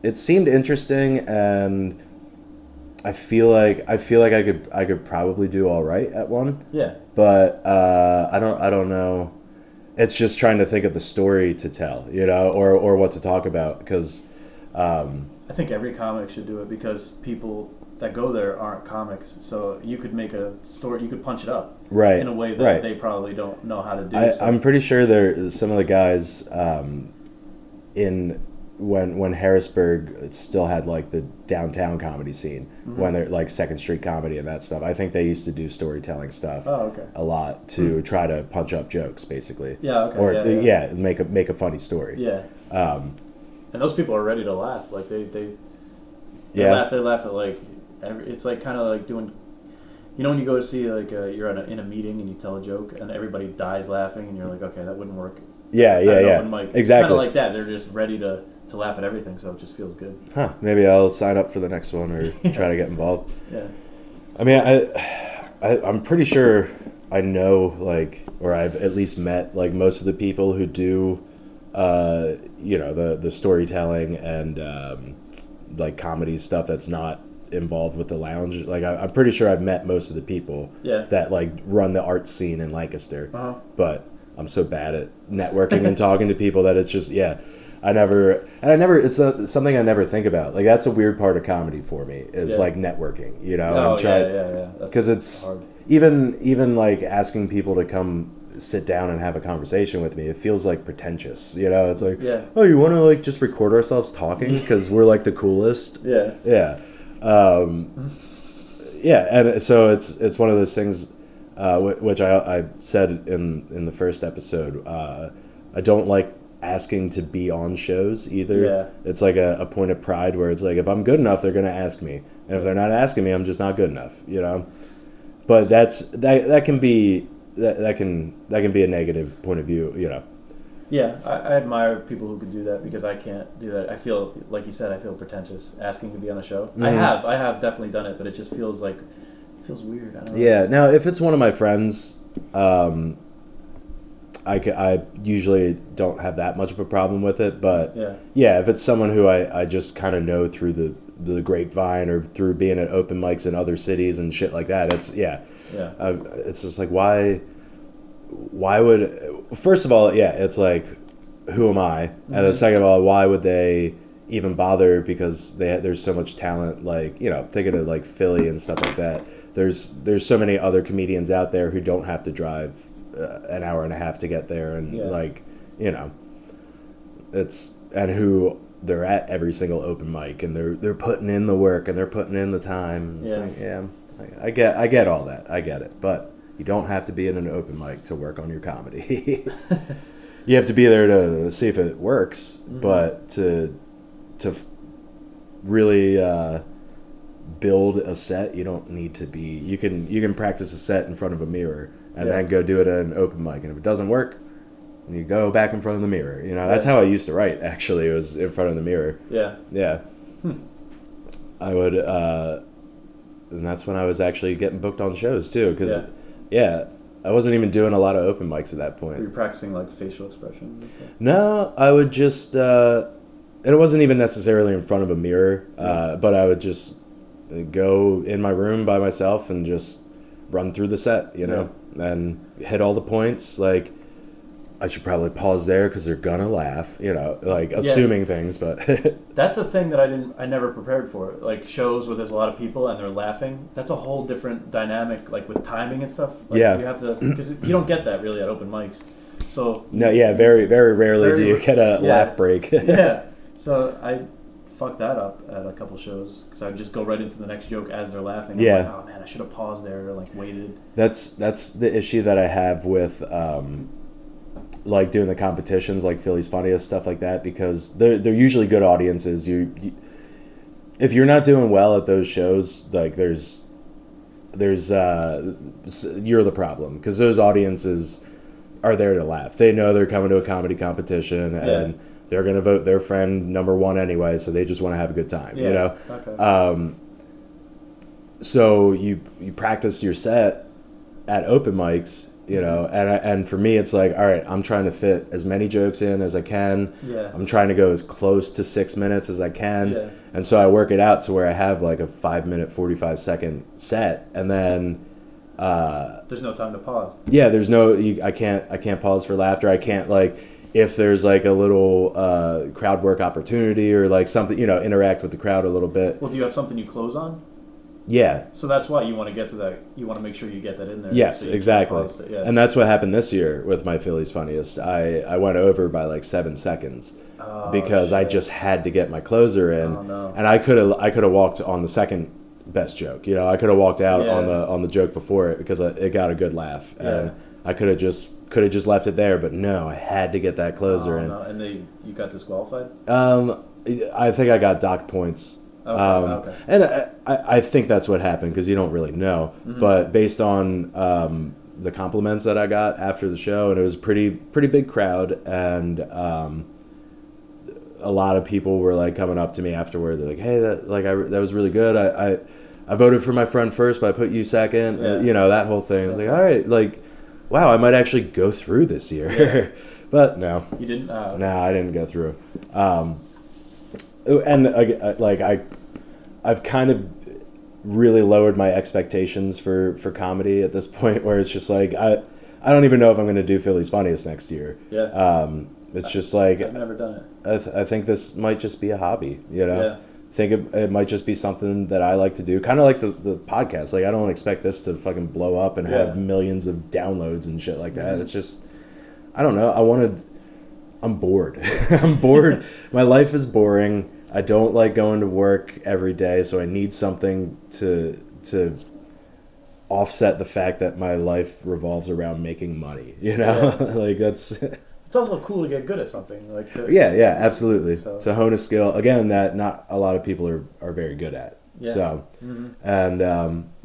Speaker 1: it seemed interesting, and I feel like I could probably do all right at one.
Speaker 2: Yeah.
Speaker 1: But I don't know. It's just trying to think of the story to tell, you know, or what to talk about, because
Speaker 2: I think every comic should do it, because people that go there aren't comics, so you could make a story, you could punch it up in a way that they probably don't know how to do.
Speaker 1: I'm pretty sure some of the guys when Harrisburg still had like the downtown comedy scene, when they're like Second Street comedy and that stuff. I think they used to do storytelling stuff a lot to try to punch up jokes, basically.
Speaker 2: Yeah. Okay.
Speaker 1: Or make a funny story.
Speaker 2: Yeah. And those people are ready to laugh. Like they laugh. They laugh at like it's like kind of like doing. You know when you go to see like you're in a meeting and you tell a joke and everybody dies laughing and you're like, okay, that wouldn't work.
Speaker 1: Yeah.
Speaker 2: Exactly.
Speaker 1: It's
Speaker 2: kind of like that. They're just ready to laugh at everything, so it just feels good.
Speaker 1: Huh. Maybe I'll sign up for the next one or try to get involved.
Speaker 2: Yeah.
Speaker 1: I mean, I'm pretty sure I know, like, or I've at least met, like, most of the people who do, you know, the storytelling and, like, comedy stuff that's not involved with the lounge. Like, I'm pretty sure I've met most of the people that, like, run the art scene in Lancaster. But I'm so bad at networking and talking to people that it's just, it's something I never think about. Like, that's a weird part of comedy for me, is like networking, you know?
Speaker 2: Oh, yeah.
Speaker 1: Because it's hard. Even like asking people to come sit down and have a conversation with me, it feels like pretentious. You know, it's like,
Speaker 2: Yeah.
Speaker 1: oh, you want to like just record ourselves talking because we're like the coolest.
Speaker 2: Yeah.
Speaker 1: Yeah. Yeah, and so it's one of those things, which I said in the first episode. I don't like asking to be on shows either.
Speaker 2: Yeah.
Speaker 1: It's like a point of pride where it's like, if I'm good enough, they're gonna ask me, and if they're not asking me, I'm just not good enough. You know. But that can be a negative point of view. You know.
Speaker 2: Yeah, I admire people who could do that because I can't do that. I feel, like you said, I feel pretentious asking to be on a show.
Speaker 1: Mm-hmm.
Speaker 2: I have definitely done it, but it just feels weird. I don't know.
Speaker 1: Yeah. Now, if it's one of my friends, I usually don't have that much of a problem with it. But yeah, if it's someone who I just kind of know through the grapevine or through being at open mics in other cities and shit like that, it's just like, why would, first of all, it's like, who am I? And then second of all, why would they even bother? Because there's so much talent, like, you know, thinking of like Philly and stuff like that. There's so many other comedians out there who don't have to drive an hour and a half to get there, and like, you know, and who they're at every single open mic, and they're putting in the work and they're putting in the time. I get all that. I get it, but you don't have to be in an open mic to work on your comedy. You have to be there to see if it works, but to really build a set, you don't need to be. You can practice a set in front of a mirror and then go do it at an open mic, and if it doesn't work, you go back in front of the mirror. You know, that's how I used to write. Actually, it was in front of the mirror. Yeah. I would, and that's when I was actually getting booked on shows too, because I wasn't even doing a lot of open mics at that point.
Speaker 2: Were you practicing like facial expressions and stuff?
Speaker 1: No, I would just, and it wasn't even necessarily in front of a mirror, but I would just go in my room by myself and just run through the set, you know, and hit all the points. Like, I should probably pause there because they're gonna laugh, you know, like assuming things, but
Speaker 2: that's a thing that I never prepared for. Like shows where there's a lot of people and they're laughing. That's a whole different dynamic, like with timing and stuff. Like, you have to, because you don't get that really at open mics. So
Speaker 1: very very rarely do you get a laugh break.
Speaker 2: So I fucked that up at a couple shows because I'd just go right into the next joke as they're laughing. I'm like, oh man, I should have paused there or like waited. That's
Speaker 1: the issue that I have with like doing the competitions, like Philly's Funniest, stuff like that, because they're usually good audiences. You if you're not doing well at those shows, like there's you're the problem, because those audiences are there to laugh. They know they're coming to a comedy competition and they're going to vote their friend number one anyway, so they just want to have a good time, you know?
Speaker 2: Okay.
Speaker 1: So you practice your set at open mics, you know, and for me, it's like, all right, I'm trying to fit as many jokes in as I can. I'm trying to go as close to 6 minutes as I can. And so I work it out to where I have like a 5-minute, 45-second set, and then
Speaker 2: there's no time to pause.
Speaker 1: Yeah, there's no, I can't pause for laughter. I can't, like, if there's like a little crowd work opportunity or like something, you know, interact with the crowd a little bit.
Speaker 2: Well, do you have something you close on?
Speaker 1: Yeah.
Speaker 2: So that's why you want to get to that. You want to make sure you get that in there.
Speaker 1: Yes,
Speaker 2: so
Speaker 1: exactly. And that's what happened this year with my Philly's Funniest. I went over by like 7 seconds because I just had to get my closer in.
Speaker 2: Oh, no.
Speaker 1: And I could have walked on the second best joke. You know, I could have walked out on the joke before it because it got a good laugh. And I could have just left it there, but no, I had to get that closer in.
Speaker 2: No. And you got disqualified?
Speaker 1: I think I got docked points.
Speaker 2: Okay.
Speaker 1: And I think that's what happened, because you don't really know. But based on the compliments that I got after the show, and it was a pretty big crowd, and a lot of people were like coming up to me afterward. They're like, "Hey, that was really good. I voted for my friend first, but I put you second." You know, that whole thing. I was like, all right, like, wow, I might actually go through this year. But no,
Speaker 2: you didn't.
Speaker 1: No, I didn't go through. And like I've kind of really lowered my expectations for comedy at this point, where it's just like I don't even know if I'm going to do Philly's Funniest next year. It's just like
Speaker 2: I've never done it.
Speaker 1: I think this might just be a hobby, you know. think it might just be something that I like to do. Kind of like the podcast. Like, I don't expect this to fucking blow up and have millions of downloads and shit like that. It's just, I don't know. I'm bored. I'm bored. My life is boring. I don't like going to work every day, so I need something to offset the fact that my life revolves around making money. You know, like that's.
Speaker 2: It's also cool to get good at something. Like
Speaker 1: yeah, absolutely.
Speaker 2: So.
Speaker 1: To hone a skill again that not a lot of people are very good at.
Speaker 2: Yeah.
Speaker 1: So, and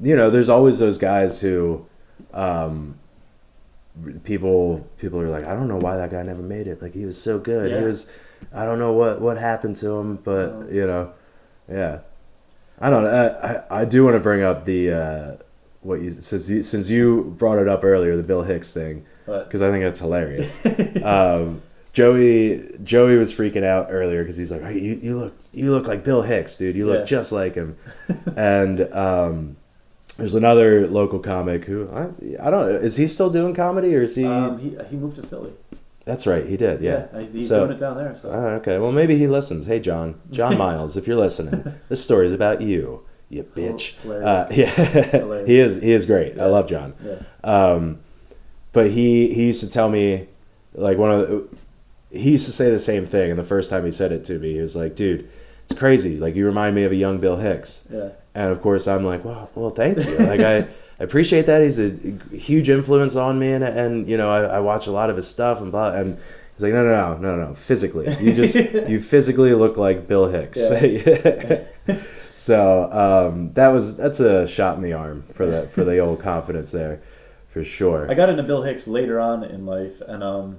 Speaker 1: you know, there's always those guys who. People are like, I don't know why that guy never made it. Like, he was so good.
Speaker 2: Yeah.
Speaker 1: He was, I don't know what happened to him, but you know, yeah. I don't know. I do want to bring up the since you brought it up earlier, the Bill Hicks thing, because I think that's hilarious. Joey was freaking out earlier because he's like, hey, you look like Bill Hicks, dude. You look just like him, and. There's another local comic who I don't know. Is he still doing comedy or is he?
Speaker 2: He moved to Philly.
Speaker 1: That's right, he did. Yeah,
Speaker 2: he's doing it down there. So.
Speaker 1: Okay, well maybe he listens. Hey John Miles, if you're listening, this story is about you, you bitch. Yeah, he is great. Yeah. I love John.
Speaker 2: Yeah.
Speaker 1: But he used to tell me, like he used to say the same thing, and the first time he said it to me, he was like, dude, it's crazy. Like, you remind me of a young Bill Hicks.
Speaker 2: Yeah.
Speaker 1: And of course, I'm like, well, thank you. Like, I appreciate that. He's a huge influence on me, and you know, I watch a lot of his stuff and blah. And he's like, no. Physically, you physically look like Bill Hicks. Yeah. So that's a shot in the arm for the old confidence there, for sure.
Speaker 2: I got into Bill Hicks later on in life, and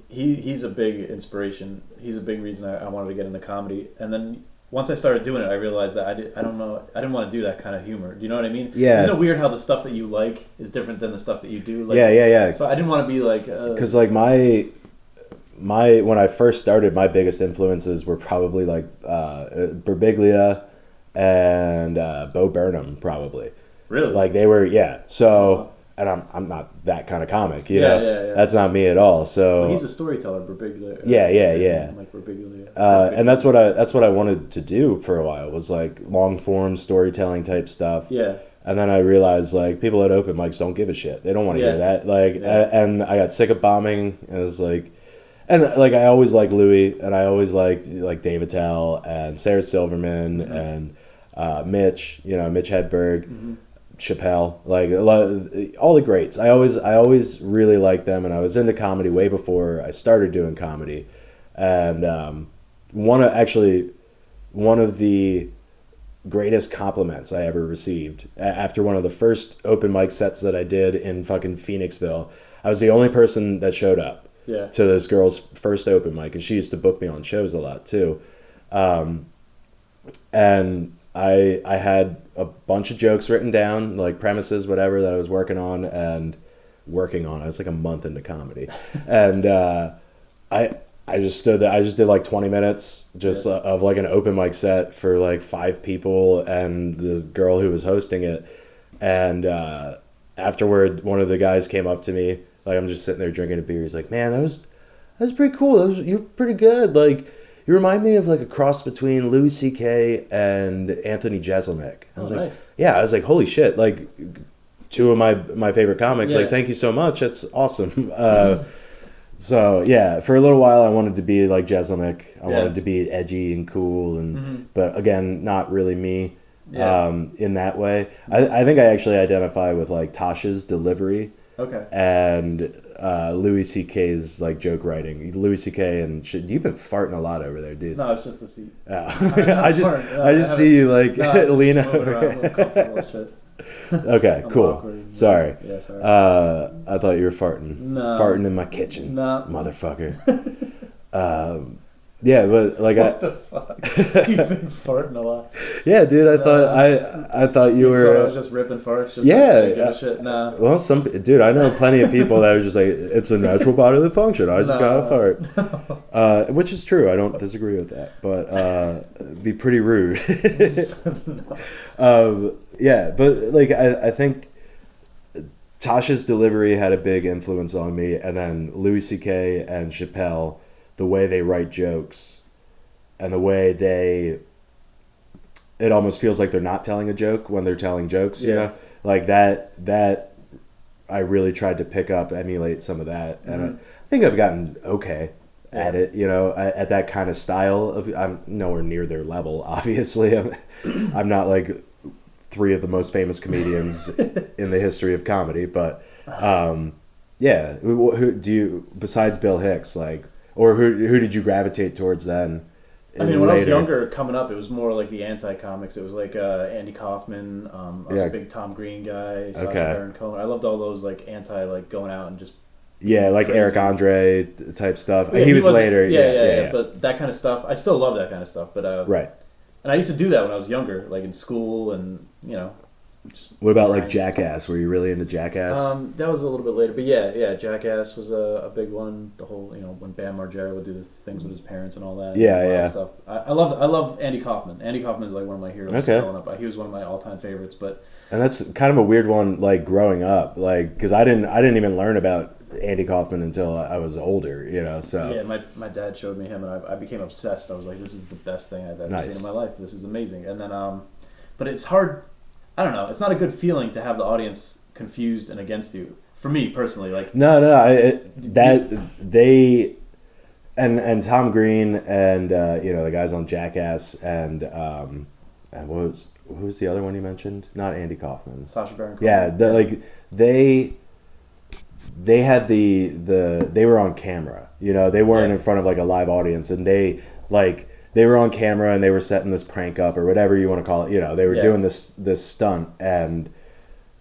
Speaker 2: he's a big inspiration. He's a big reason I wanted to get into comedy, and then. Once I started doing it, I realized that I didn't want to do that kind of humor. Do you know what I mean?
Speaker 1: Yeah.
Speaker 2: Isn't it weird how the stuff that you like is different than the stuff that you do? Like,
Speaker 1: yeah.
Speaker 2: So I didn't want to be like...
Speaker 1: Because like my when I first started, my biggest influences were probably like Birbiglia and Bo Burnham, probably.
Speaker 2: Really?
Speaker 1: Like they were, yeah. So... And I'm not that kind of comic, you know.
Speaker 2: Yeah.
Speaker 1: That's not me at all. So
Speaker 2: well, he's a storyteller, Birbiglia.
Speaker 1: Yeah.
Speaker 2: Like Birbiglia.
Speaker 1: And that's what I wanted to do for a while, was like long form storytelling type stuff.
Speaker 2: Yeah.
Speaker 1: And then I realized like people at open mics don't give a shit. They don't want to hear that. Like, and I got sick of bombing. And it was like, and like I always liked Louis, and I always liked like Dave Attell and Sarah Silverman and Mitch Hedberg. Chappelle, like all the greats. I always really liked them, and I was into comedy way before I started doing comedy. And one of the greatest compliments I ever received after one of the first open mic sets that I did in fucking Phoenixville, I was the only person that showed up to this girl's first open mic, and she used to book me on shows a lot too. And I had a bunch of jokes written down, like premises, whatever, that I was working on. I was like a month into comedy. And I just stood there. I just did like 20 minutes of like an open mic set for like 5 people and the girl who was hosting it. And afterward, one of the guys came up to me. Like, I'm just sitting there drinking a beer. He's like, man, that was pretty cool. You're pretty good. Like, you remind me of like a cross between Louis C.K. and Anthony Jeselnik. I was like,
Speaker 2: nice.
Speaker 1: Yeah, I was like, holy shit, like 2 of my favorite comics. Like, thank you so much. That's awesome. So yeah, for a little while I wanted to be like Jeselnik. I wanted to be edgy and cool, and but again, not really me in that way. I think I actually identify with like Tasha's delivery.
Speaker 2: Okay.
Speaker 1: And Louis C.K.'s like joke writing. Louis C.K. and shit. You've been farting a lot over there, dude.
Speaker 2: No, it's just the seat.
Speaker 1: Oh. I just see you like lean over. Okay, cool. Awkward. Sorry.
Speaker 2: Yeah, sorry.
Speaker 1: I thought you were farting.
Speaker 2: No.
Speaker 1: Farting in my kitchen.
Speaker 2: No.
Speaker 1: Motherfucker. Yeah, but like
Speaker 2: what the fuck? You've been farting a lot.
Speaker 1: Yeah, dude. I thought you were.
Speaker 2: I was just ripping farts. Just
Speaker 1: yeah.
Speaker 2: Shit. Nah.
Speaker 1: Well, dude. I know plenty of people that are just like, it's a natural bodily function. I just gotta fart. Which is true. I don't disagree with that, but it'd be pretty rude. Yeah, but like I think Tasha's delivery had a big influence on me, and then Louis C.K. and Chappelle. The way they write jokes and the way they it almost feels like they're not telling a joke when they're telling jokes. You
Speaker 2: Yeah.
Speaker 1: know, like that. I really tried to pick up, emulate some of that, and I think I've gotten okay at it. You know, at that kind of style of. I'm nowhere near their level, obviously. I'm not like three of the most famous comedians in the history of comedy, but yeah. Who do you besides Bill Hicks like, or who did you gravitate towards then?
Speaker 2: I mean, when I was younger, coming up, it was more like the anti-comics. It was like Andy Kaufman. I was a big Tom Green guy. Sacha Baron Cohen. I loved all those like like going out and just
Speaker 1: like
Speaker 2: crazy.
Speaker 1: Eric Andre type stuff.
Speaker 2: Yeah,
Speaker 1: he was later.
Speaker 2: Yeah. But that kind of stuff, I still love that kind of stuff. But
Speaker 1: right.
Speaker 2: And I used to do that when I was younger, like in school, and you know.
Speaker 1: What about like Jackass? Were you really into Jackass?
Speaker 2: That was a little bit later, but yeah, Jackass was a big one. The whole, you know, when Bam Margera would do the things with his parents and all that.
Speaker 1: Yeah.
Speaker 2: Stuff. I love Andy Kaufman. Andy Kaufman is like one of my heroes growing up. He was one of my all-time favorites, but.
Speaker 1: And that's kind of a weird one, like growing up, like because I didn't even learn about Andy Kaufman until I was older, you know. So
Speaker 2: yeah, my dad showed me him, and I became obsessed. I was like, this is the best thing I've ever seen in my life. This is amazing. And then, but it's hard. I don't know. It's not a good feeling to have the audience confused and against you. For me personally, like
Speaker 1: no, and Tom Green and you know the guys on Jackass and who's the other one you mentioned? Not Andy Kaufman.
Speaker 2: Sacha Baron Cohen.
Speaker 1: Yeah, like they had they were on camera. You know, they weren't in front of like a live audience, and they were on camera and they were setting this prank up or whatever you want to call it. You know, they were doing this stunt, and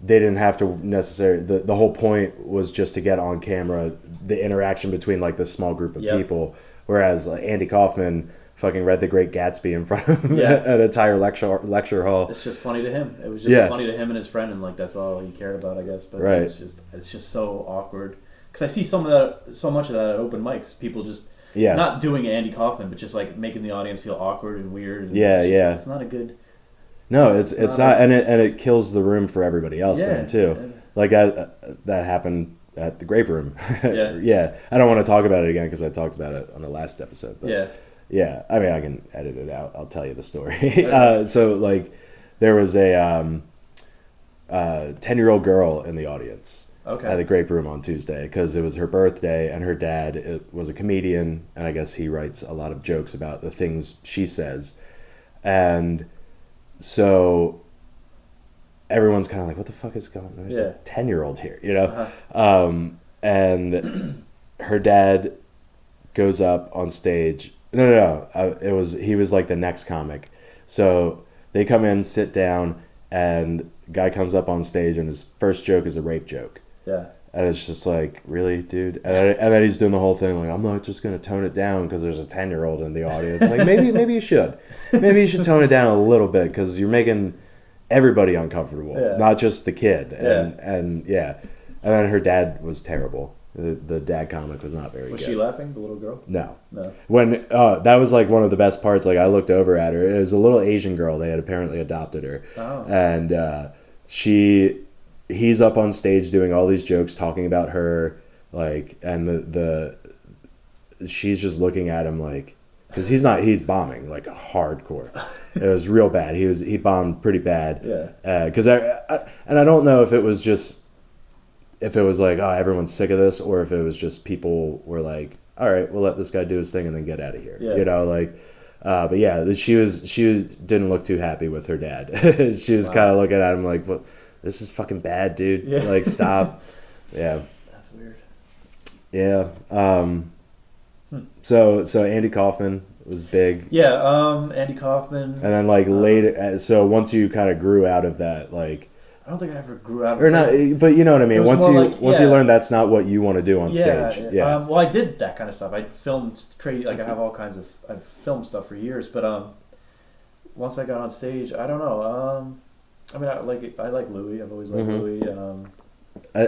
Speaker 1: they didn't have to necessarily. The whole point was just to get on camera the interaction between like this small group of people. Whereas like, Andy Kaufman fucking read The Great Gatsby in front of an entire lecture hall.
Speaker 2: It's just funny to him. It was just funny to him and his friend, and like that's all he cared about, I guess. But it's just so awkward because I see so much of that at open mics. People just. Yeah. Not doing Andy Kaufman, but just like making the audience feel awkward and weird. And it's not a good.
Speaker 1: No, it's not, and it kills the room for everybody else then too. Yeah. Like that happened at the Grape Room. Yeah. I don't want to talk about it again because I talked about it on the last episode. But yeah. I mean, I can edit it out. I'll tell you the story. So like, there was a 10-year-old girl in the audience.
Speaker 2: Okay.
Speaker 1: At the Grape Room on Tuesday because it was her birthday, and her dad was a comedian, and I guess he writes a lot of jokes about the things she says, and so everyone's kind of like, what the fuck is going on? There's a 10-year-old here, you know? And her dad goes up on stage. No. He was like the next comic. So they come in, sit down, and guy comes up on stage, and his first joke is a rape joke.
Speaker 2: Yeah.
Speaker 1: And it's just like, really, dude? And then he's doing the whole thing like, I'm not just going to tone it down because there's a 10-year-old in the audience. Like, maybe you should. Maybe you should tone it down a little bit because you're making everybody uncomfortable, not just the kid. And then her dad was terrible. The dad comic was not very good.
Speaker 2: Was she laughing, the little girl?
Speaker 1: No. When that was like one of the best parts. Like, I looked over at her. It was a little Asian girl. They had apparently adopted her.
Speaker 2: Oh.
Speaker 1: And he's up on stage doing all these jokes talking about her, like, and she's just looking at him like, because he's bombing like hardcore. It was real bad. He bombed pretty bad.
Speaker 2: Yeah.
Speaker 1: Because I don't know if it was like, oh, everyone's sick of this, or if it was just people were like, all right, we'll let this guy do his thing and then get out of here. You know, like. But yeah, she didn't look too happy with her dad. She was kind of looking at him like, "What? This is fucking bad, dude. Yeah. Like, stop." Yeah.
Speaker 2: That's weird.
Speaker 1: Yeah. So Andy Kaufman was big.
Speaker 2: Yeah. Andy Kaufman.
Speaker 1: And then like later, so once you kind of grew out of that, like.
Speaker 2: I don't think I ever grew out of
Speaker 1: or not, but you know what I mean. Once you learn that's not what you want to do on stage. Yeah.
Speaker 2: Well, I did that kind of stuff. I filmed crazy. Like I have all kinds of. I've filmed stuff for years, but once I got on stage, I don't know. I mean, I like Louis. I've always liked Louis.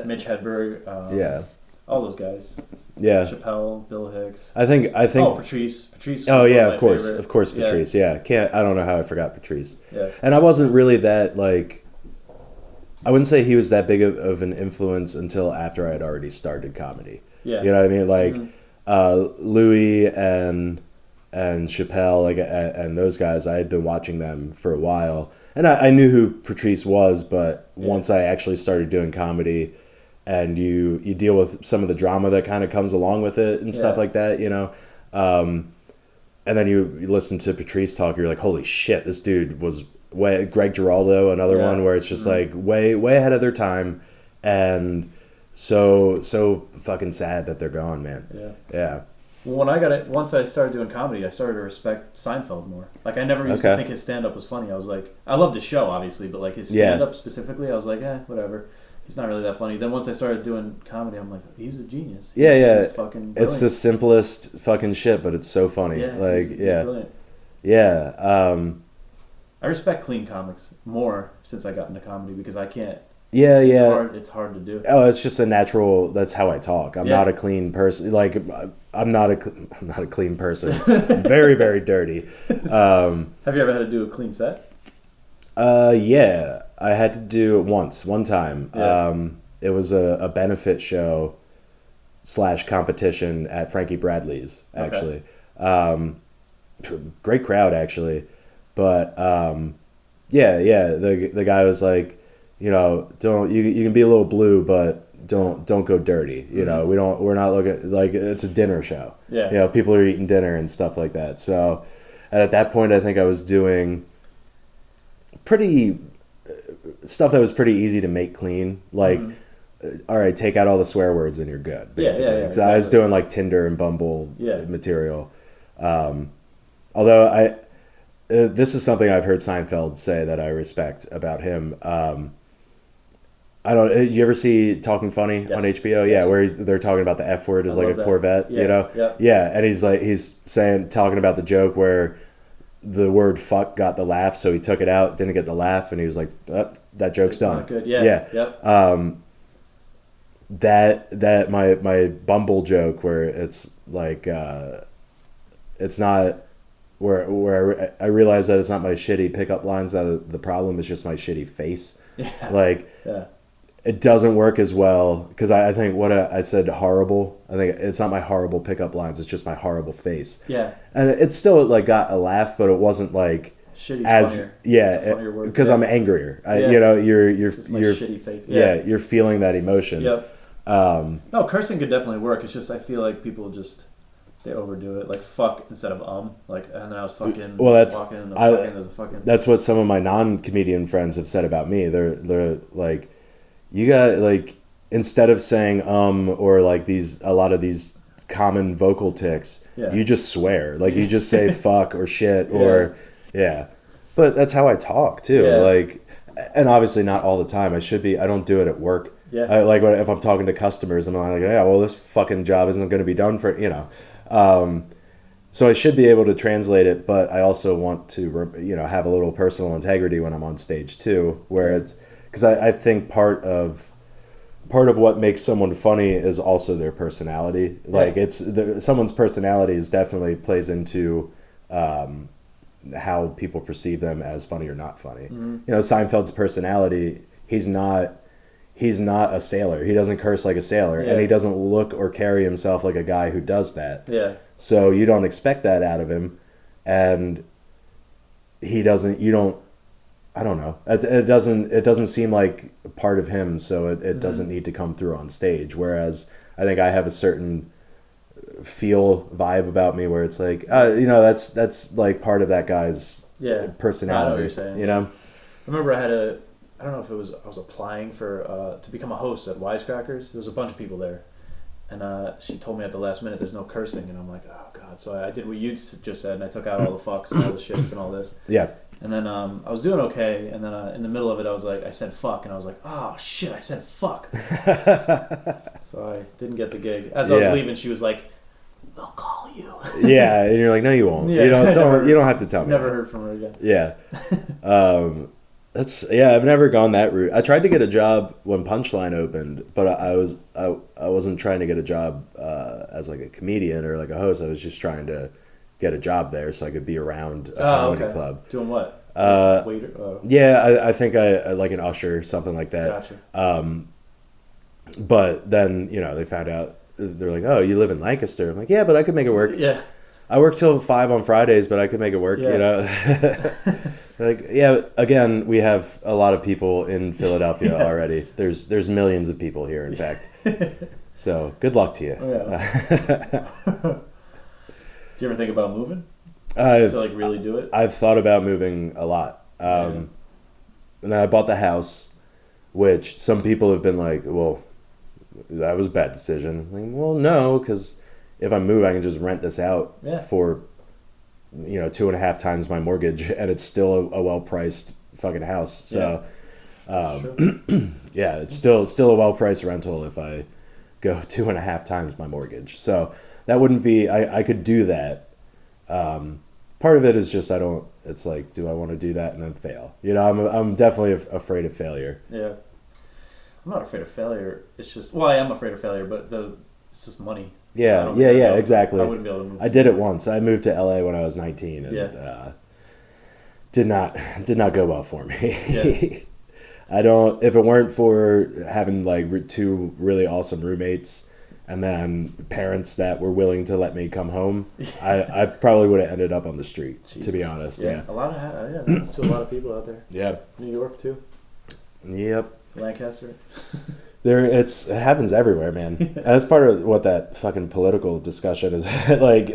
Speaker 2: Mitch Hedberg. All those guys.
Speaker 1: Yeah.
Speaker 2: Chappelle, Bill Hicks.
Speaker 1: I think.
Speaker 2: Oh, Patrice.
Speaker 1: Oh yeah, of course, Patrice. Yeah. I don't know how I forgot Patrice.
Speaker 2: Yeah.
Speaker 1: And I wasn't really that like. I wouldn't say he was that big of an influence until after I had already started comedy.
Speaker 2: Yeah.
Speaker 1: You know what I mean? Like, Louis and and Chappelle, like, and those guys, I had been watching them for a while, and I knew who Patrice was, but once I actually started doing comedy, and you deal with some of the drama that kind of comes along with it and stuff like that, you know, and then you listen to Patrice talk, you're like, holy shit, this dude was way. Greg Giraldo, another one where it's just like way ahead of their time, and so fucking sad that they're gone, man. Yeah.
Speaker 2: Well, once I started doing comedy, I started to respect Seinfeld more. Like, I never used to think his stand-up was funny. I was like, I loved his show, obviously, but like his stand-up specifically, I was like, whatever. He's not really that funny. Then once I started doing comedy, I'm like, he's a genius. He's fucking brilliant.
Speaker 1: It's the simplest fucking shit, but it's so funny.
Speaker 2: Yeah,
Speaker 1: like,
Speaker 2: he's brilliant.
Speaker 1: Yeah.
Speaker 2: I respect clean comics more since I got into comedy because I can't. It's hard to do.
Speaker 1: Oh, it's just a natural. That's how I talk. I'm not a clean person. Like, I'm not a clean person. Very, very dirty.
Speaker 2: Have you ever had to do a clean set?
Speaker 1: Yeah, I had to do it one time. Yeah. It was a benefit show / competition at Frankie Bradley's, actually. Great crowd, actually. But the guy was like, you know, you can be a little blue, but don't go dirty. You know, we're not looking like it's a dinner show. Yeah. You know, people are eating dinner and stuff like that. So, and at that point, I think I was doing pretty stuff that was pretty easy to make clean. Like, all right, take out all the swear words and you're good. Basically. Yeah. Exactly. I was doing like Tinder and Bumble material. Although this is something I've heard Seinfeld say that I respect about him. I don't. You ever see Talking Funny on HBO? Yeah, where they're talking about the F word as like a Corvette. You know? Yeah, and he's talking about the joke where the word fuck got the laugh, so he took it out, didn't get the laugh, and he was like, that joke's done.
Speaker 2: Not good. Yeah.
Speaker 1: That my Bumble joke where it's like it's not where I realize that it's not my shitty pickup lines that the problem is just my shitty face. It doesn't work as well because I think I said horrible. I think it's not my horrible pickup lines. It's just my horrible face. Yeah, and it still like got a laugh, but it wasn't like
Speaker 2: shitty. Funnier.
Speaker 1: Because I'm angrier. You know, you're
Speaker 2: shitty face.
Speaker 1: You're feeling that emotion.
Speaker 2: Yep. No, cursing could definitely work. It's just I feel like people just they overdo it. Like fuck instead of like, and then I was fucking walking in the fucking there's a fucking.
Speaker 1: That's what some of my non-comedian friends have said about me. They're like, you got like instead of saying or like a lot of these common vocal tics, you just swear. Like you just say fuck or shit or But that's how I talk too. Like, and obviously not all the time. I don't do it at work. Yeah. Like if I'm talking to customers, I'm like, well, this fucking job isn't going to be done for so I should be able to translate it, but I also want to have a little personal integrity when I'm on stage too, where it's because I think part of what makes someone funny is also their personality. Like someone's personality is definitely plays into how people perceive them as funny or not funny. Mm-hmm. You know, Seinfeld's personality, he's not a sailor. He doesn't curse like a sailor, and he doesn't look or carry himself like a guy who does that. Yeah. So you don't expect that out of him, and he doesn't. You don't. I don't know. It doesn't seem like part of him, so it doesn't need to come through on stage. Whereas I think I have a certain vibe about me where it's like, that's like part of that guy's personality.
Speaker 2: I know what you're saying.
Speaker 1: You know.
Speaker 2: I remember I don't know if I was applying for to become a host at Wisecrackers. There was a bunch of people there, and she told me at the last minute there's no cursing, and I'm like, oh god. So I did what you just said, and I took out all the fucks and all the shits and all this. Yeah. And then I was doing okay, and then in the middle of it, I said fuck, and I was like, oh shit, I said fuck. So I didn't get the gig. As I was leaving, she was like, we'll call you.
Speaker 1: Yeah, and you're like, no, you won't. Yeah, you don't have to tell me.
Speaker 2: Never heard from her again.
Speaker 1: Yeah. I've never gone that route. I tried to get a job when Punchline opened, but I wasn't trying to get a job as like a comedian or like a host. I was just trying to get a job there so I could be around a comedy club.
Speaker 2: Doing what? Waiter?
Speaker 1: Yeah, I think I like an usher, something like that.
Speaker 2: Gotcha.
Speaker 1: But then they found out. They're like, oh, you live in Lancaster. I'm like, yeah, but I could make it work.
Speaker 2: Yeah.
Speaker 1: I work till 5 on Fridays, but I could make it work,
Speaker 2: Yeah.
Speaker 1: you know? Like, yeah, again, we have a lot of people in Philadelphia
Speaker 2: Yeah.
Speaker 1: already. There's millions of people here, in fact. So, good luck to you.
Speaker 2: Yeah. Do you ever think about moving?
Speaker 1: I've,
Speaker 2: To like really do it?
Speaker 1: I've thought about moving a lot. And then I bought the house, which some people have been like, well, that was a bad decision. I'm like, well, no, because if I move, I can just rent this out
Speaker 2: Yeah.
Speaker 1: for, 2.5 times my mortgage, and it's still a well-priced fucking house. So, yeah, it's still a well-priced rental if I go 2.5 times my mortgage. So that wouldn't be. I could do that. Part of it is just it's like, do I want to do that and then fail? I'm definitely afraid of failure.
Speaker 2: Yeah. I'm not afraid of failure. It's just, well, I am afraid of failure, but it's just money.
Speaker 1: Yeah, exactly.
Speaker 2: I wouldn't be able to move.
Speaker 1: I did it once. I moved to LA when I was 19, and did not go well for me.
Speaker 2: Yeah.
Speaker 1: I don't. If it weren't for having like 2 really awesome roommates, and then parents that were willing to let me come home, I probably would have ended up on the street.
Speaker 2: Jesus.
Speaker 1: To be honest, yeah.
Speaker 2: A lot of there's still a lot of people out there.
Speaker 1: Yeah.
Speaker 2: New York too.
Speaker 1: Yep.
Speaker 2: Lancaster.
Speaker 1: It happens everywhere, man. And that's part of what that fucking political discussion is like.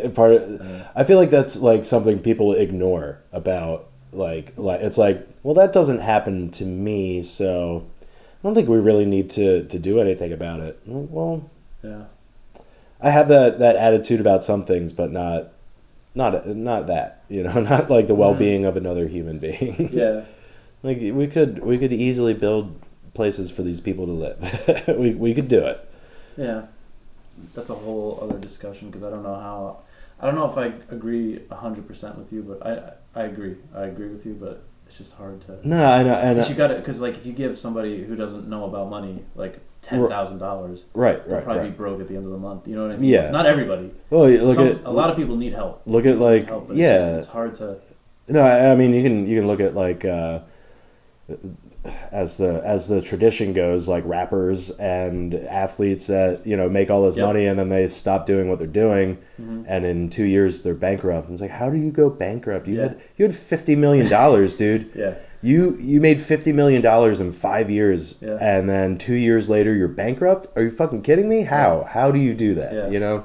Speaker 1: I feel like that's like something people ignore about like it's like, well, that doesn't happen to me, so I don't think we really need to do anything about it. Well,
Speaker 2: Yeah.
Speaker 1: I have that attitude about some things, but not that, not like the well-being of another human being.
Speaker 2: Yeah.
Speaker 1: Like we could easily build places for these people to live. we could do it.
Speaker 2: Yeah. That's a whole other discussion because I don't know if I agree 100% with you, but I agree. I agree with you, but it's just hard to.
Speaker 1: No, I know.
Speaker 2: Because you got it. Because like if you give somebody who doesn't know about money like $10,000,
Speaker 1: right,
Speaker 2: they'll probably
Speaker 1: right.
Speaker 2: be broke at the end of the month. You know what I mean?
Speaker 1: Yeah.
Speaker 2: Not everybody.
Speaker 1: Well,
Speaker 2: A lot of people need help.
Speaker 1: Look at like
Speaker 2: Help, but
Speaker 1: yeah.
Speaker 2: it's hard to.
Speaker 1: No, I mean you can look at like as the tradition goes, like rappers and athletes that make all this money and then they stop doing what they're doing, and in 2 years they're bankrupt. And it's like, how do you go bankrupt? You had $50 million, dude.
Speaker 2: Yeah.
Speaker 1: You made $50 million in 5 years,
Speaker 2: Yeah.
Speaker 1: and then 2 years later you're bankrupt? Are you fucking kidding me? How do you do that?
Speaker 2: Yeah.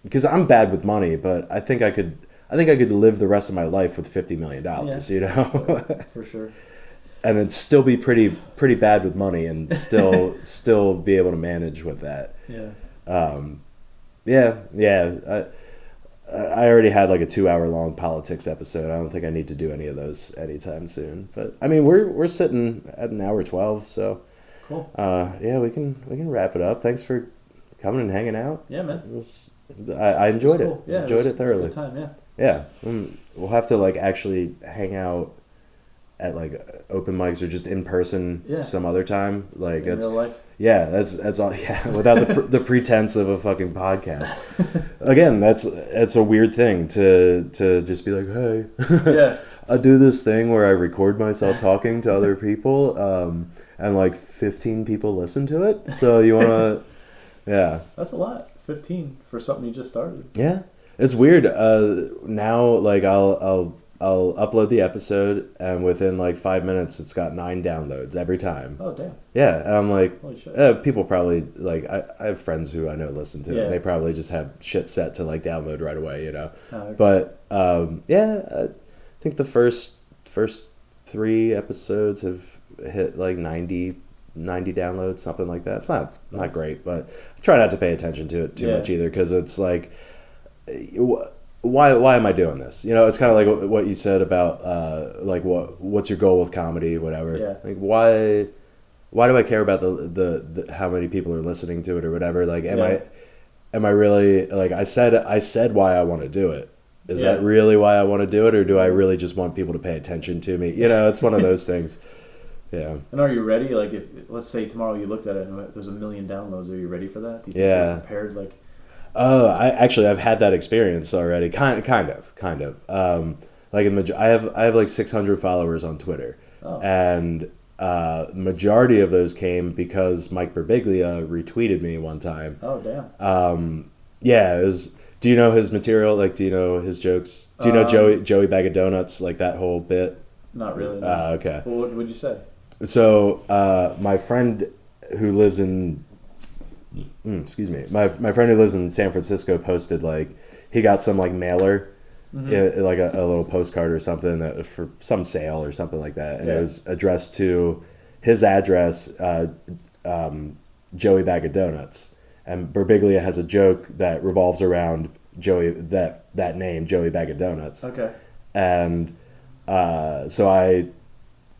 Speaker 1: Because I'm bad with money, but I think I could live the rest of my life with $50 million.
Speaker 2: For sure.
Speaker 1: And then still be pretty bad with money, and still be able to manage with that.
Speaker 2: Yeah.
Speaker 1: I already had like a 2-hour long politics episode. I don't think I need to do any of those anytime soon. But I mean, we're sitting at an hour 12, so
Speaker 2: Cool.
Speaker 1: Yeah, we can wrap it up. Thanks for coming and hanging out.
Speaker 2: Yeah, man.
Speaker 1: I enjoyed it.
Speaker 2: Cool. Yeah,
Speaker 1: Enjoyed it thoroughly.
Speaker 2: Good time. Yeah.
Speaker 1: Yeah, we'll have to like actually hang out at like open mics or just in person some other time. Like
Speaker 2: In real life.
Speaker 1: Yeah, that's all. Yeah, without the pretense of a fucking podcast. Again, that's a weird thing to just be like, hey,
Speaker 2: Yeah.
Speaker 1: I do this thing where I record myself talking to other people, and like 15 people listen to it. So you wanna, yeah.
Speaker 2: That's a lot. 15 for something you just started.
Speaker 1: Yeah, it's weird. Now, like I'll upload the episode, and within like 5 minutes, it's got 9 downloads every time.
Speaker 2: Oh damn.
Speaker 1: Yeah, and I'm like,
Speaker 2: holy shit.
Speaker 1: People probably like I have friends who I know listen to it.
Speaker 2: Yeah.
Speaker 1: And they probably just have shit set to like download right away,
Speaker 2: Oh, okay.
Speaker 1: But I think the first 3 episodes have hit like 90 downloads, something like that. It's not great, but I try not to pay attention to it too much either, because it's like, why am I doing this? It's kind of like what you said about like what's your goal with comedy, whatever.
Speaker 2: Yeah.
Speaker 1: Like why do I care about the how many people are listening to it or whatever? Like am I really, like I said why I want to do it. Is that really why I want to do it, or do I really just want people to pay attention to me? It's one of those things. Yeah.
Speaker 2: And are you ready? Like, if let's say tomorrow you looked at it and there's 1 million downloads, are you ready for that? Do you think you're prepared? Like,
Speaker 1: I've had that experience already. Kind of. Like I have like 600 followers on Twitter, and the majority of those came because Mike Birbiglia retweeted me one time.
Speaker 2: Oh damn.
Speaker 1: Yeah, it was Do you know his material? Like, do you know his jokes? Do you know Joey Bag of Donuts? Like that whole bit?
Speaker 2: Not really. No.
Speaker 1: Okay.
Speaker 2: Well, what would you say?
Speaker 1: So my friend who lives in, excuse me, my friend who lives in San Francisco posted like he got some like mailer, like a little postcard or something for some sale or something like that, and it was addressed to his address, Joey Bag of Donuts. And Birbiglia has a joke that revolves around Joey, that name, Joey Bag of Donuts.
Speaker 2: Okay.
Speaker 1: And so I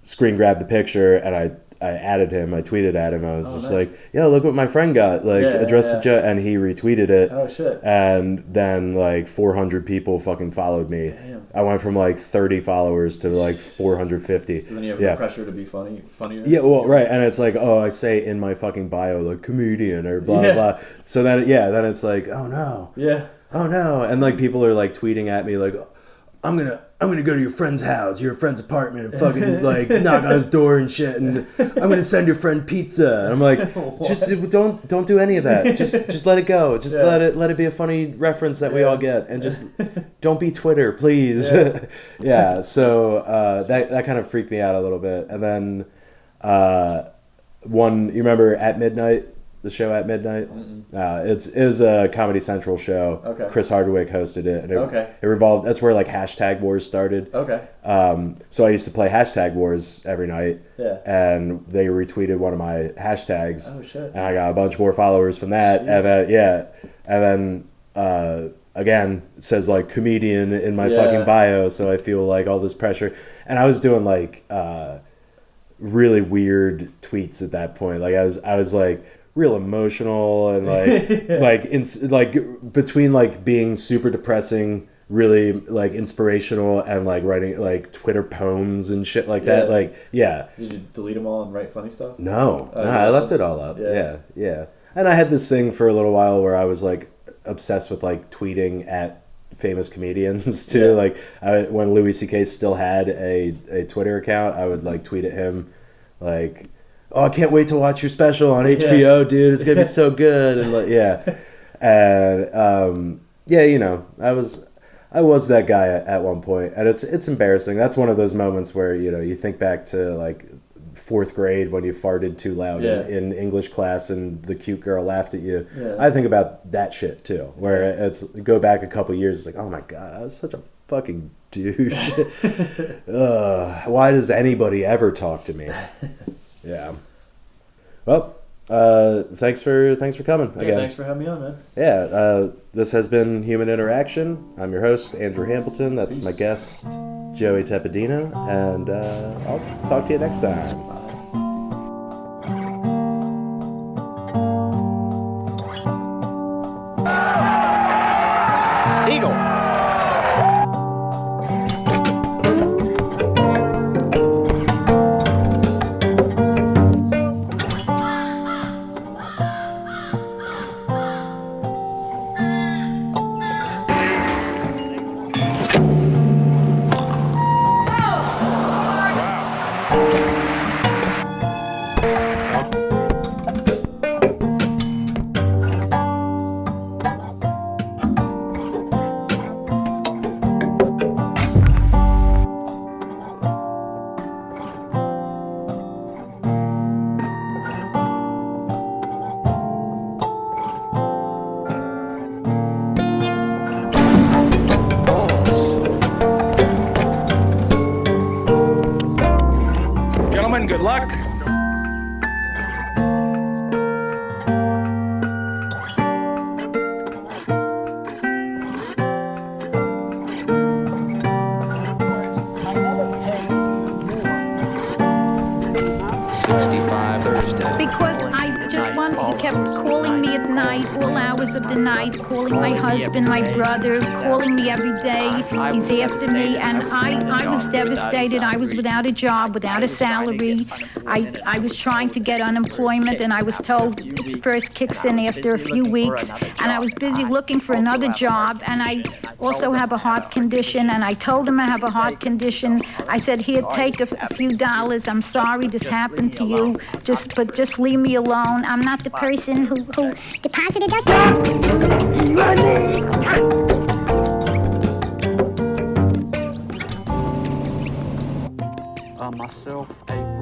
Speaker 1: screen grabbed the picture and I added him. I tweeted at him. I was just
Speaker 2: nice.
Speaker 1: like, "Yo, look what my friend got!" Like addressed to Joe, and he retweeted it.
Speaker 2: Oh shit!
Speaker 1: And then like 400 people fucking followed me.
Speaker 2: Damn.
Speaker 1: I went from like 30 followers to like 450.
Speaker 2: So then you have the pressure to be funnier.
Speaker 1: Yeah, well, right, and it's like, oh, I say in my fucking bio like comedian or blah blah. So then then it's like, oh no.
Speaker 2: Yeah.
Speaker 1: Oh no, and like people are like tweeting at me like, I'm gonna go to your friend's house, your friend's apartment, and fucking like knock on his door and shit, and I'm gonna send your friend pizza. And I'm like, just don't do any of that. Just let it go. Just let it be a funny reference that we all get, and just don't be Twitter, please. So that kind of freaked me out a little bit. And then you remember At Midnight? The show At Midnight? It was a Comedy Central show.
Speaker 2: Okay.
Speaker 1: Chris Hardwick hosted it. And it revolved, that's where like hashtag wars started.
Speaker 2: Okay.
Speaker 1: So I used to play hashtag wars every night.
Speaker 2: Yeah.
Speaker 1: And they retweeted one of my hashtags.
Speaker 2: Oh shit.
Speaker 1: And I got a bunch more followers from that. Jeez. And then again, it says like comedian in my fucking bio. So I feel like all this pressure. And I was doing like really weird tweets at that point. Like I was like real emotional and like between like being super depressing, really like inspirational, and like writing like Twitter poems and shit like that. Like
Speaker 2: Did you delete them all and write funny stuff?
Speaker 1: No, I left it all up. Yeah. And I had this thing for a little while where I was like obsessed with like tweeting at famous comedians too. Like when Louis C.K. still had a Twitter account, I would like tweet at him like, "Oh, I can't wait to watch your special on HBO, dude. It's gonna be so good." And like, and you know, I was that guy at one point, and it's embarrassing. That's one of those moments where you know you think back to like 4th grade when you farted too loud in English class and the cute girl laughed at you. I think about that shit too, where it's go back a couple years, it's like, oh my god, I was such a fucking douche. Why does anybody ever talk to me? Yeah. Well, thanks for coming again.
Speaker 2: Thanks for having me on, man.
Speaker 1: Yeah. This has been Human Interaction. I'm your host, Andrew Hamilton. That's my guest, Joey Tepedino, and I'll talk to you next time.
Speaker 3: Eagle. Good luck.
Speaker 4: Because I just wanted, he kept calling me at night, all hours of the night, calling my husband, my brother, calling me every day. He's after me, and I was devastated. I was without a job, without a salary. I was trying to get unemployment, and I was told it first kicks in after a few weeks, and I was busy looking for another job, and also have a heart condition, and I told him I have a heart condition. I said, here, take a few dollars. I'm sorry this happened to you. But just leave me alone. I'm not the person who deposited those.
Speaker 5: Myself, a